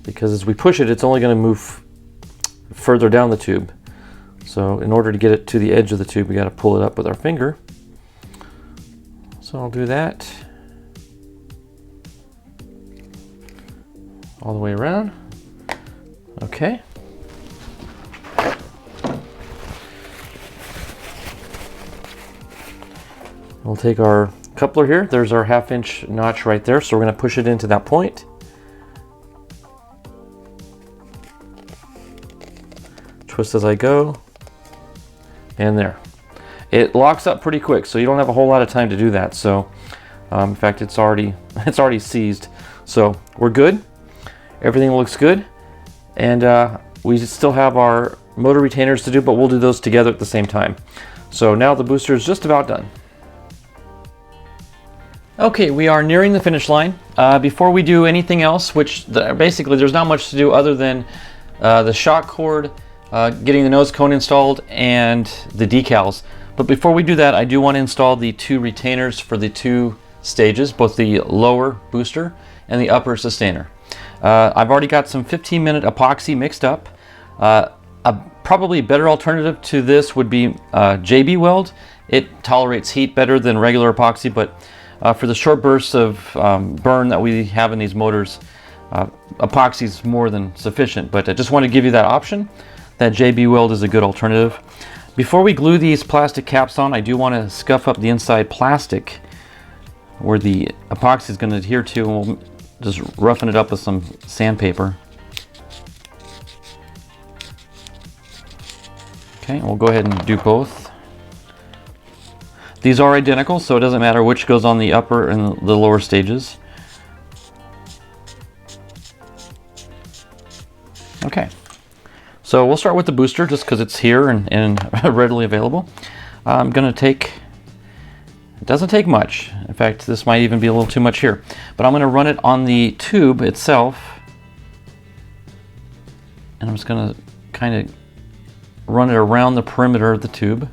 because as we push it, it's only going to move further down the tube. So in order to get it to the edge of the tube, we got to pull it up with our finger. So I'll do that all the way around. Okay. We'll take our coupler here. There's our 1/2 inch notch right there. So we're going to push it into that point. Twist as I go. And there. It locks up pretty quick, so you don't have a whole lot of time to do that. So in fact, it's already seized. So we're good. Everything looks good. And we still have our motor retainers to do, but we'll do those together at the same time. So now the booster is just about done. Okay, we are nearing the finish line. Before we do anything else, basically there's not much to do other than the shock cord, getting the nose cone installed, and the decals. But before we do that, I do want to install the 2 retainers for the 2 stages, both the lower booster and the upper sustainer. I've already got some 15-minute epoxy mixed up. Probably a better alternative to this would be JB Weld. It tolerates heat better than regular epoxy, but for the short bursts of burn that we have in these motors, epoxy is more than sufficient. But I just want to give you that option, that JB Weld is a good alternative. Before we glue these plastic caps on, I do want to scuff up the inside plastic where the epoxy is going to adhere to, and we'll just roughen it up with some sandpaper. Okay, we'll go ahead and do both. These are identical, so it doesn't matter which goes on the upper and the lower stages. Okay, so we'll start with the booster just because it's here and readily available. I'm going to take, it doesn't take much. In fact, this might even be a little too much here. But I'm going to run it on the tube itself. And I'm just going to kind of run it around the perimeter of the tube.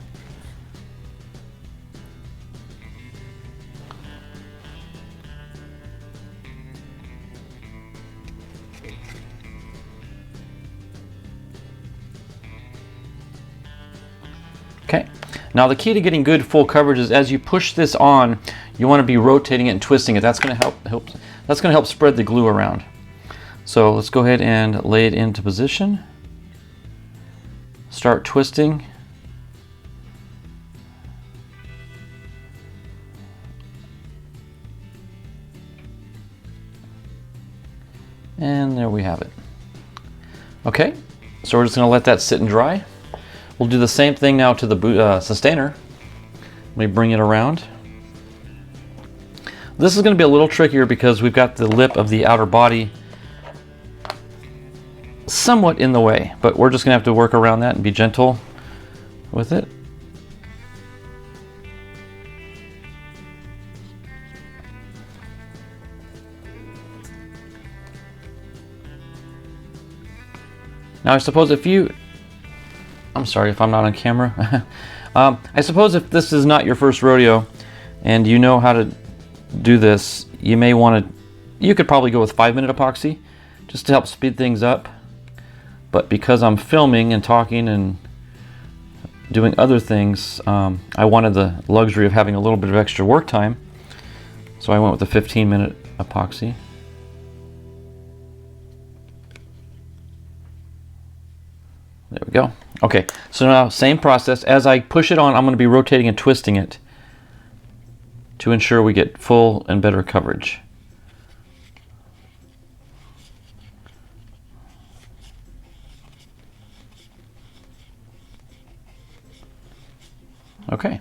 Okay, now the key to getting good full coverage is as you push this on, you want to be rotating it and twisting it. That's going to help spread the glue around. So let's go ahead and lay it into position. Start twisting. And there we have it. Okay, so we're just going to let that sit and dry. We'll do the same thing now to the sustainer. Let me bring it around. This is going to be a little trickier because we've got the lip of the outer body somewhat in the way, but we're just going to have to work around that and be gentle with it. Now I suppose if you, I'm sorry if I'm not on camera. I suppose if this is not your first rodeo and you know how to do this, you may want to, you could probably go with 5-minute epoxy just to help speed things up. But because I'm filming and talking and doing other things, I wanted the luxury of having a little bit of extra work time. So I went with the 15-minute epoxy. There we go. Okay, so now same process. As I push it on, I'm going to be rotating and twisting it to ensure we get full and better coverage. Okay,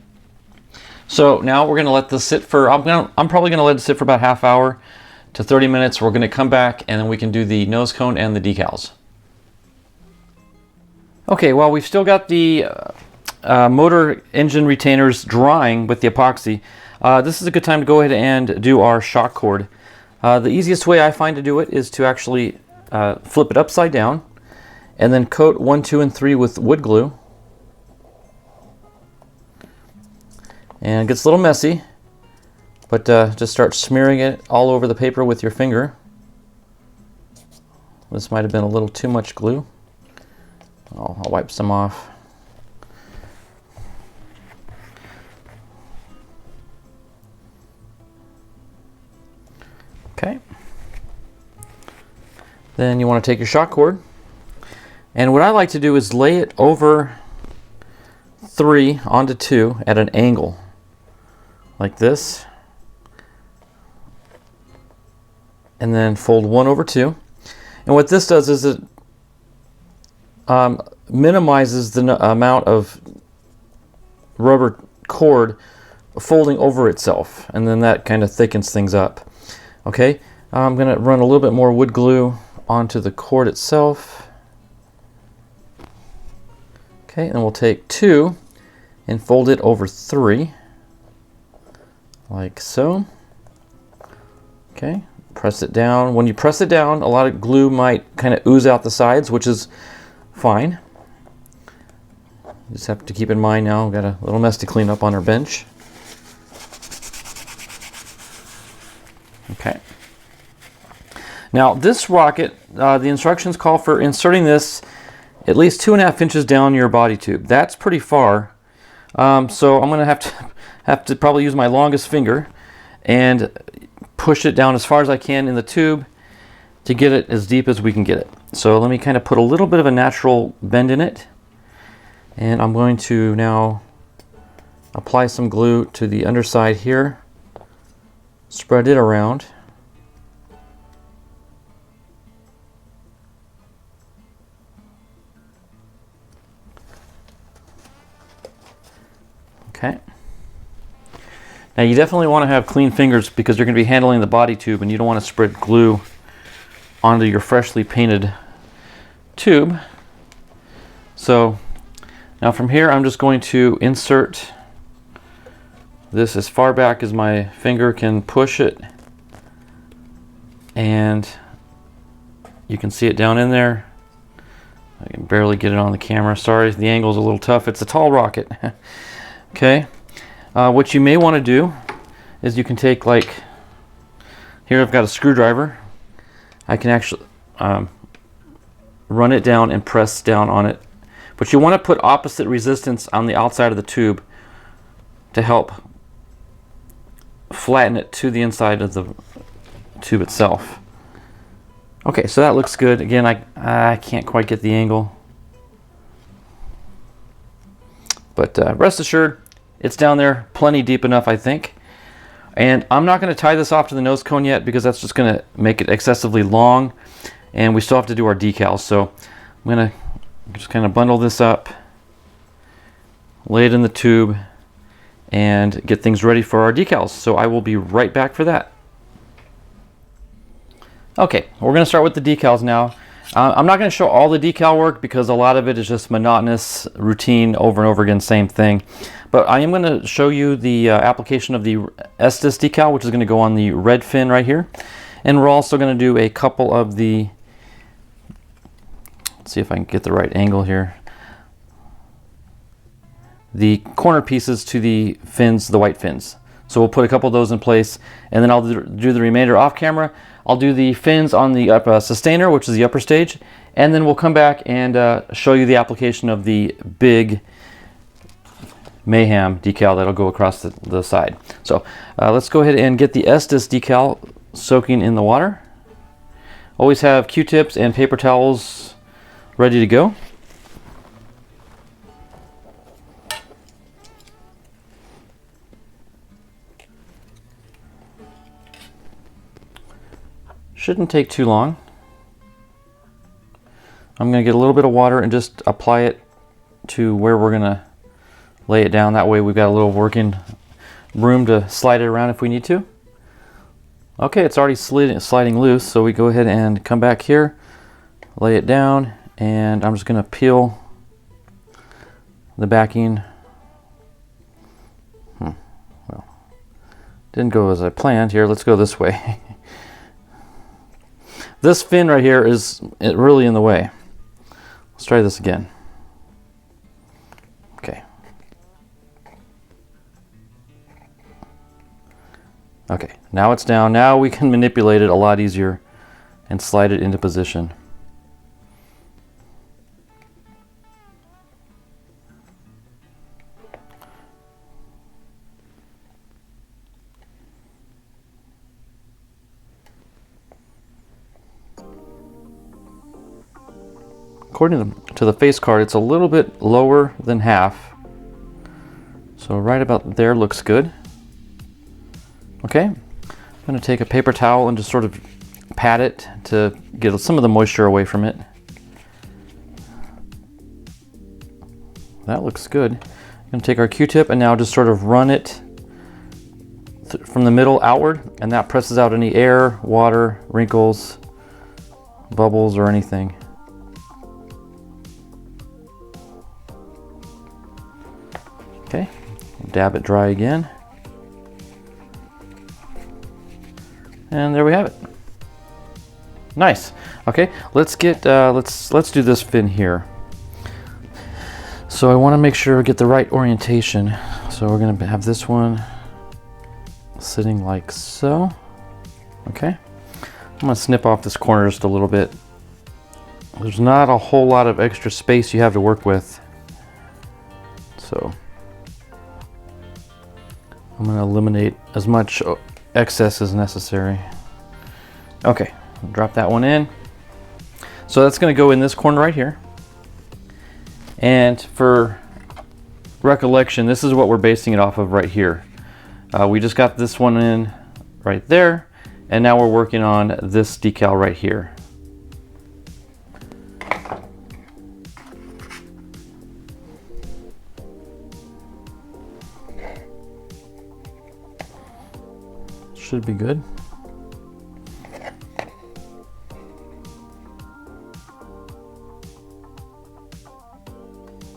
so now we're going to let this sit for, I'm probably going to let it sit for about half hour to 30 minutes. We're going to come back and then we can do the nose cone and the decals. Okay, well, we've still got the motor engine retainers drying with the epoxy. this is a good time to go ahead and do our shock cord. The easiest way I find to do it is to actually flip it upside down and then coat 1, 2, and 3 with wood glue. And it gets a little messy, but just start smearing it all over the paper with your finger. This might have been a little too much glue. I'll wipe some off. Okay. Then you want to take your shock cord, and what I like to do is lay it over 3 onto 2 at an angle, like this, and then fold 1 over 2. And what this does is it minimizes the amount of rubber cord folding over itself, and then that kind of thickens things up. Okay, I'm going to run a little bit more wood glue onto the cord itself. Okay, and we'll take 2 and fold it over 3, like so. Okay, press it down. When you press it down, a lot of glue might kind of ooze out the sides, which is fine. You just have to keep in mind now, we've got a little mess to clean up on our bench. Okay. Now this rocket, the instructions call for inserting this at least 2.5 inches down your body tube. That's pretty far. So I'm going to have to probably use my longest finger and push it down as far as I can in the tube to get it as deep as we can get it. So let me kind of put a little bit of a natural bend in it, and I'm going to now apply some glue to the underside here, spread it around. Okay. Now you definitely want to have clean fingers because you're going to be handling the body tube, and you don't want to spread glue onto your freshly painted tube. So now from here I'm just going to insert this as far back as my finger can push it, and you can see it down in there. I can barely get it on the camera. Sorry, the angle's a little tough. It's a tall rocket. Okay. What you may want to do is you can take, like, here I've got a screwdriver. I can actually run it down and press down on it. But you want to put opposite resistance on the outside of the tube to help flatten it to the inside of the tube itself. Okay, so that looks good. Again, I can't quite get the angle. But rest assured, it's down there plenty deep enough, I think. And I'm not going to tie this off to the nose cone yet because that's just going to make it excessively long, and we still have to do our decals. So I'm going to just kind of bundle this up, lay it in the tube, and get things ready for our decals. So I will be right back for that. Okay, we're going to start with the decals now. I'm not going to show all the decal work because a lot of it is just monotonous routine over and over again, same thing. But I am going to show you the application of the Estes decal, which is going to go on the red fin right here. And we're also going to do a couple of the, let's see if I can get the right angle here, the corner pieces to the fins, the white fins. So we'll put a couple of those in place, and then I'll do the remainder off camera. I'll do the fins on the sustainer, which is the upper stage, and then we'll come back and show you the application of the big Mayhem decal that'll go across the side. So let's go ahead and get the Estes decal soaking in the water. Always have Q-tips and paper towels ready to go. Shouldn't take too long. I'm going to get a little bit of water and just apply it to where we're going to lay it down. That way we've got a little working room to slide it around if we need to. Okay, it's already sliding loose, so we go ahead and come back here, lay it down, and I'm just going to peel the backing. Well, Didn't go as I planned. Here, let's go this way. This fin right here is really in the way. Let's try this again. Okay. Okay, now it's down. Now we can manipulate it a lot easier and slide it into position. According to the face card, it's a little bit lower than half. So right about there looks good. Okay, I'm going to take a paper towel and just sort of pat it to get some of the moisture away from it. That looks good. I'm going to take our Q-tip and now just sort of run it from the middle outward, and that presses out any air, water, wrinkles, bubbles, or anything. Okay, dab it dry again. And there we have it. Nice. Okay, let's get let's do this fin here. So I want to make sure we get the right orientation. So we're going to have this one sitting like so. Okay. I'm going to snip off this corner just a little bit. There's not a whole lot of extra space you have to work with. So I'm going to eliminate as much excess as necessary. Okay, I'll drop that one in. So that's going to go in this corner right here. And for recollection, this is what we're basing it off of right here. We just got this one in right there, and now we're working on this decal right here. Should be good.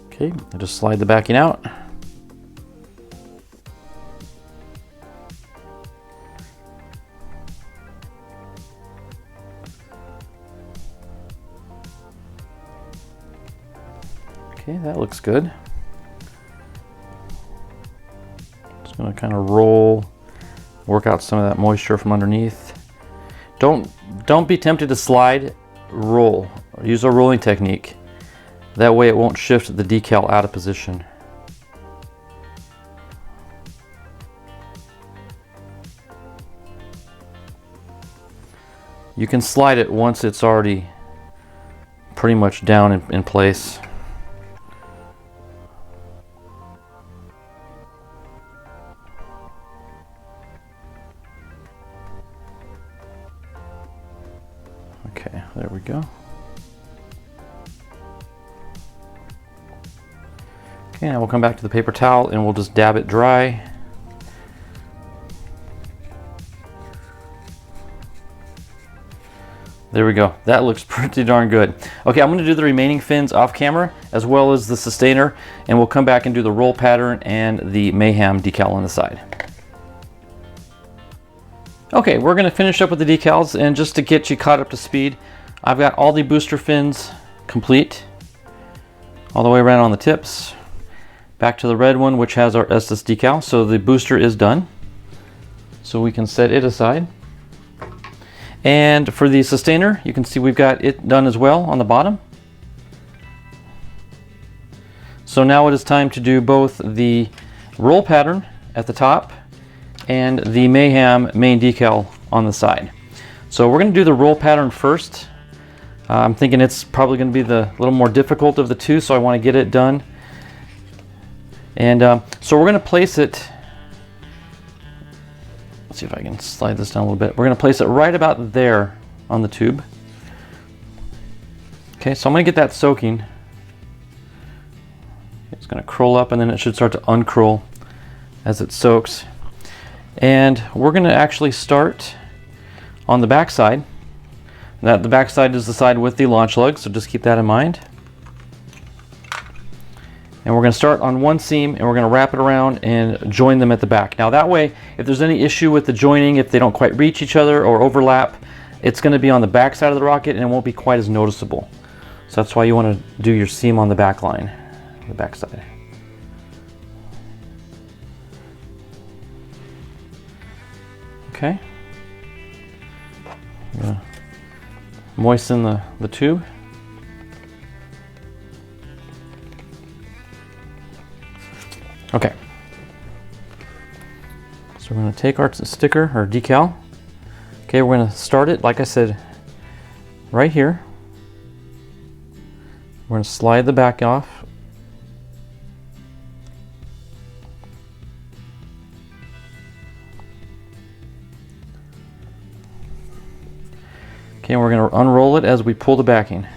Okay, I just slide the backing out. Okay, that looks good. Just gonna kind of roll, work out some of that moisture from underneath. Don't be tempted to slide, roll. Use a rolling technique. That way it won't shift the decal out of position. You can slide it once it's already pretty much down in place. Okay, there we go. Okay, now we'll come back to the paper towel and we'll just dab it dry. There we go. That looks pretty darn good. Okay, I'm going to do the remaining fins off camera as well as the sustainer, and we'll come back and do the roll pattern and the Mayhem decal on the side. Okay, we're going to finish up with the decals, and just to get you caught up to speed, I've got all the booster fins complete all the way around on the tips. Back to the red one, which has our Estes decal. So the booster is done. So we can set it aside. And for the sustainer, you can see we've got it done as well on the bottom. So now it is time to do both the roll pattern at the top and the Mayhem main decal on the side. So we're going to do the roll pattern first. I'm thinking it's probably going to be the little more difficult of the two, so I want to get it done. And so we're going to place it, let's see if I can slide this down a little bit. We're going to place it right about there on the tube. Okay, so I'm going to get that soaking. It's going to curl up and then it should start to uncurl as it soaks. And we're going to actually start on the back side. The back side is the side with the launch lugs, so just keep that in mind. And we're going to start on one seam and we're going to wrap it around and join them at the back. Now that way, if there's any issue with the joining, if they don't quite reach each other or overlap, it's going to be on the back side of the rocket and it won't be quite as noticeable. So that's why you want to do your seam on the back line, the back side. Okay. I'm going to moisten the tube. Okay. So we're going to take our sticker or decal. Okay, we're going to start it, like I said, right here. We're going to slide the back off. Okay, we're going to unroll it as we pull the backing.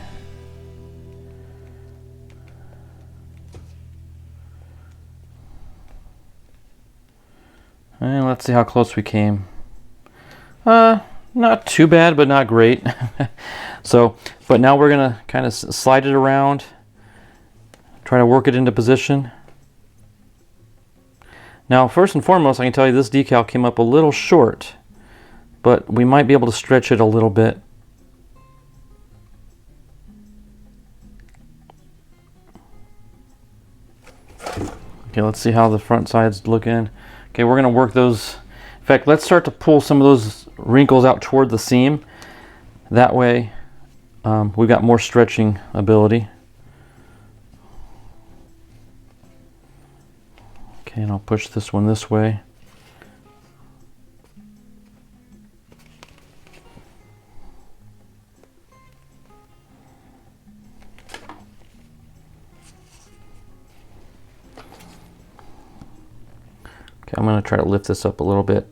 And let's see how close we came. Not too bad, but not great. So, but now we're going to kind of slide it around, try to work it into position. Now, first and foremost, I can tell you this decal came up a little short, but we might be able to stretch it a little bit. Okay, let's see how the front side's looking. Okay, we're going to work those. In fact, let's start to pull some of those wrinkles out toward the seam. That way, we've got more stretching ability. Okay, and I'll push this one this way. Okay, I'm going to try to lift this up a little bit.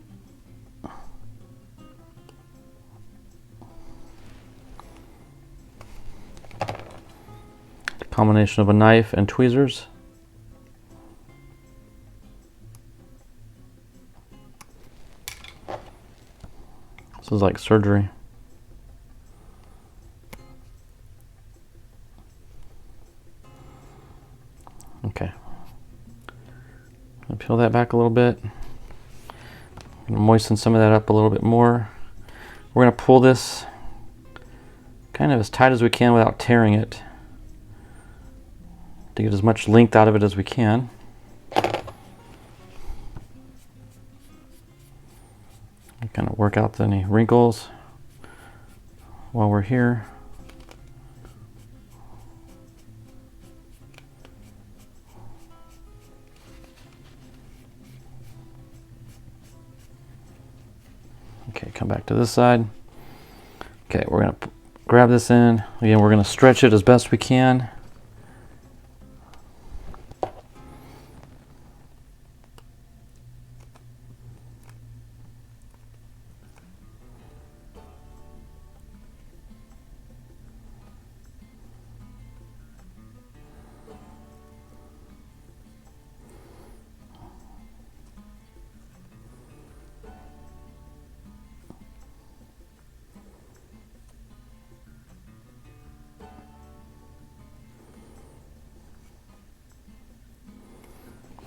Combination of a knife and tweezers. This is like surgery. Okay. I'll peel that back a little bit. I'm going to moisten some of that up a little bit more. We're going to pull this kind of as tight as we can without tearing it, to get as much length out of it as we can. Kind of work out any wrinkles while we're here. Okay, come back to this side. Okay, we're going to grab this in. Again, we're going to stretch it as best we can.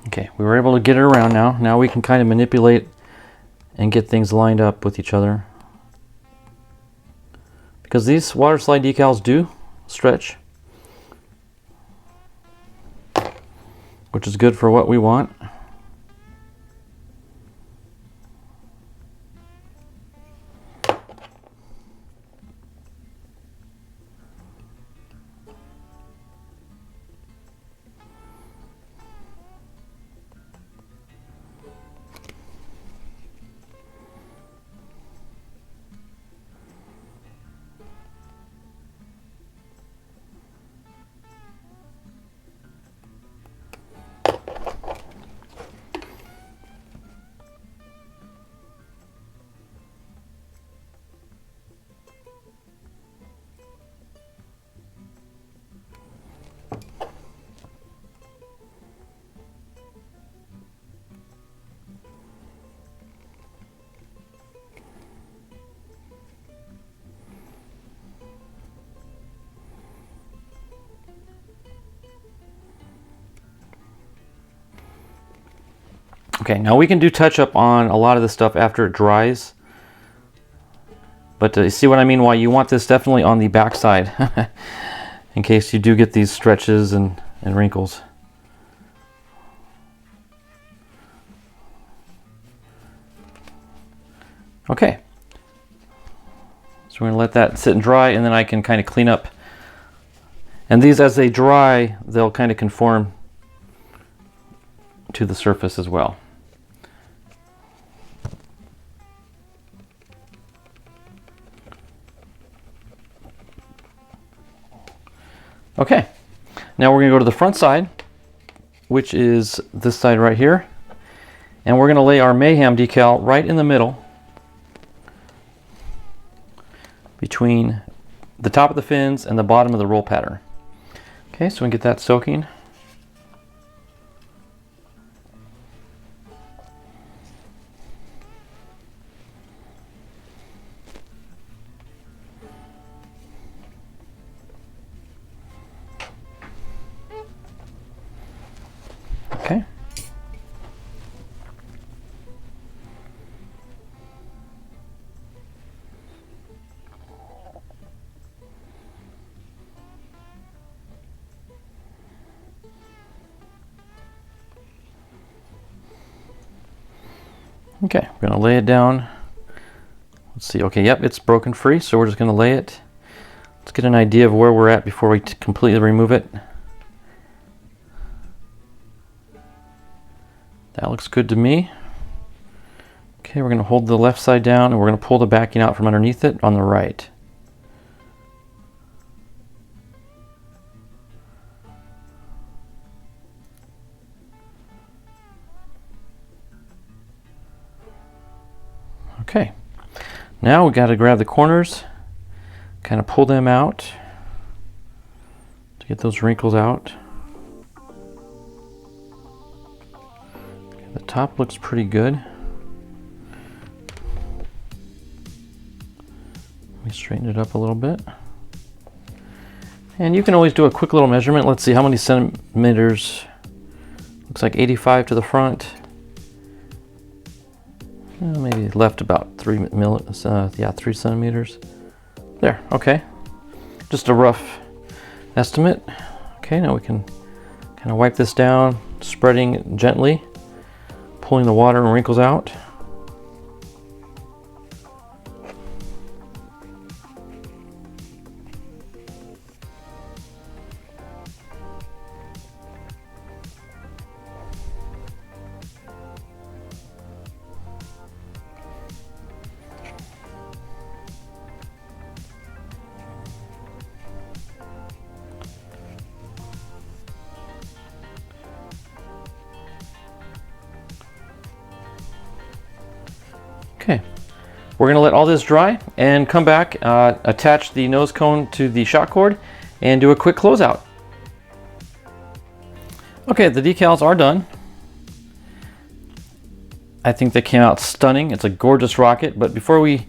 Okay, we were able to get it around now. Now we can kind of manipulate and get things lined up with each other. Because these water slide decals do stretch, which is good for what we want. Okay, now we can do touch up on a lot of this stuff after it dries. But you see what I mean? Why you want this definitely on the back side in case you do get these stretches and wrinkles. Okay, so we're going to let that sit and dry, and then I can kind of clean up. And these, as they dry, they'll kind of conform to the surface as well. Okay, now we're going to go to the front side, which is this side right here, and we're going to lay our Mayhem decal right in the middle between the top of the fins and the bottom of the roll pattern. Okay, so we can get that soaking. Okay. Okay, we're going to lay it down. Let's see. Okay, yep, it's broken free, so we're just going to lay it. Let's get an idea of where we're at before we completely remove it. That looks good to me. Okay, we're going to hold the left side down and we're going to pull the backing out from underneath it on the right. Okay, now we got to grab the corners, kind of pull them out to get those wrinkles out. The top looks pretty good. Let me straighten it up a little bit. And you can always do a quick little measurement. Let's see how many centimeters. Looks like 85 to the front. Maybe left about 3 centimeters. There, okay. Just a rough estimate. Okay, now we can kind of wipe this down, spreading gently, pulling the water and wrinkles out. Okay, we're going to let all this dry and come back, attach the nose cone to the shock cord, and do a quick closeout. Okay, the decals are done. I think they came out stunning. It's a gorgeous rocket, but before we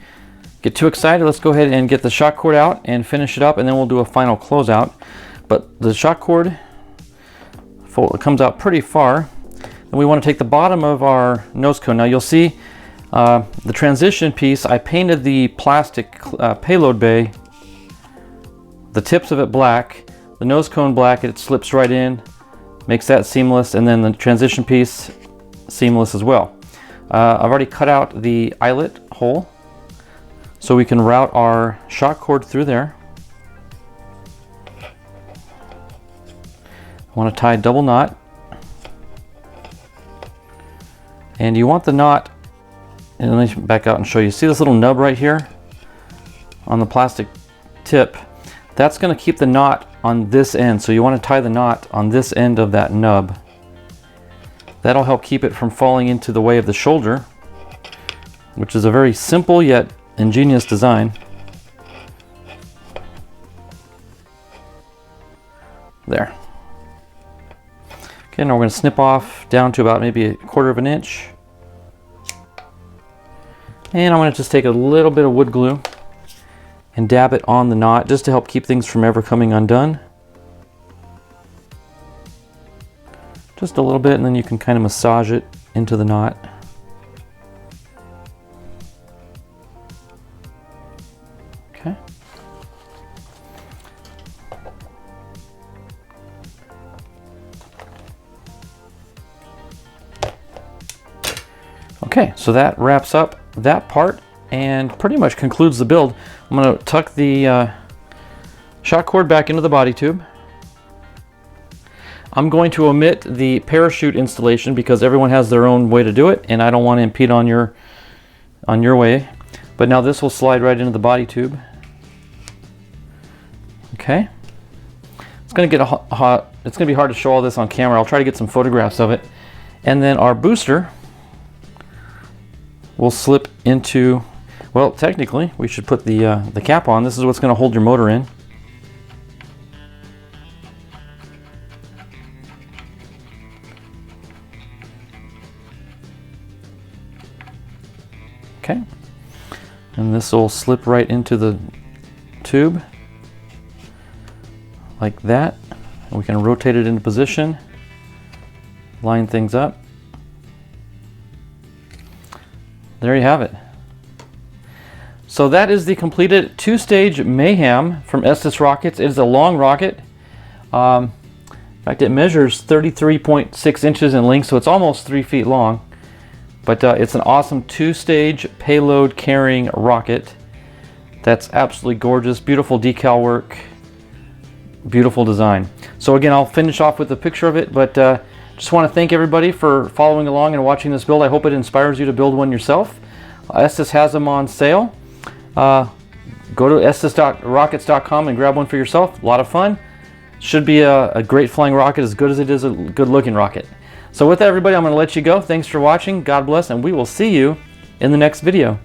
get too excited, let's go ahead and get the shock cord out and finish it up, and then we'll do a final closeout. But the shock cord comes out pretty far, and we want to take the bottom of our nose cone. Now you'll see the transition piece, I painted the plastic payload bay, the tips of it black, the nose cone black, it slips right in, makes that seamless, and then the transition piece seamless as well. I've already cut out the eyelet hole so we can route our shock cord through there. I want to tie a double knot, and you want the knot. And let me back out and show you. See this little nub right here on the plastic tip? That's going to keep the knot on this end. So you want to tie the knot on this end of that nub. That'll help keep it from falling into the way of the shoulder, which is a very simple yet ingenious design. There. Okay, now we're going to snip off down to about maybe 1/4 of an inch. And I'm going to just take a little bit of wood glue and dab it on the knot just to help keep things from ever coming undone. Just a little bit, and then you can kind of massage it into the knot. Okay. Okay, so that wraps up that part and pretty much concludes the build. I'm going to tuck the shock cord back into the body tube. I'm going to omit the parachute installation because everyone has their own way to do it, and I don't want to impede on your way. But now this will slide right into the body tube. Okay. It's going to get it's going to be hard to show all this on camera. I'll try to get some photographs of it. And then our booster will slip into, well, technically we should put the cap on. This is what's going to hold your motor in. Okay, and this will slip right into the tube like that, and we can rotate it into position, line things up. There you have it. So that is the completed two-stage Mayhem from Estes rockets. It is a long rocket. In fact, it measures 33.6 inches in length, so it's almost 3 feet long. But it's an awesome two-stage payload carrying rocket. That's absolutely gorgeous. Beautiful decal work. Beautiful design. So again, I'll finish off with a picture of it, but just want to thank everybody for following along and watching this build. I hope it inspires you to build one yourself. Estes has them on sale. Go to estes.rockets.com and grab one for yourself. A lot of fun. Should be a great flying rocket, as good as it is a good looking rocket. So with that, everybody, I'm going to let you go. Thanks for watching. God bless, and we will see you in the next video.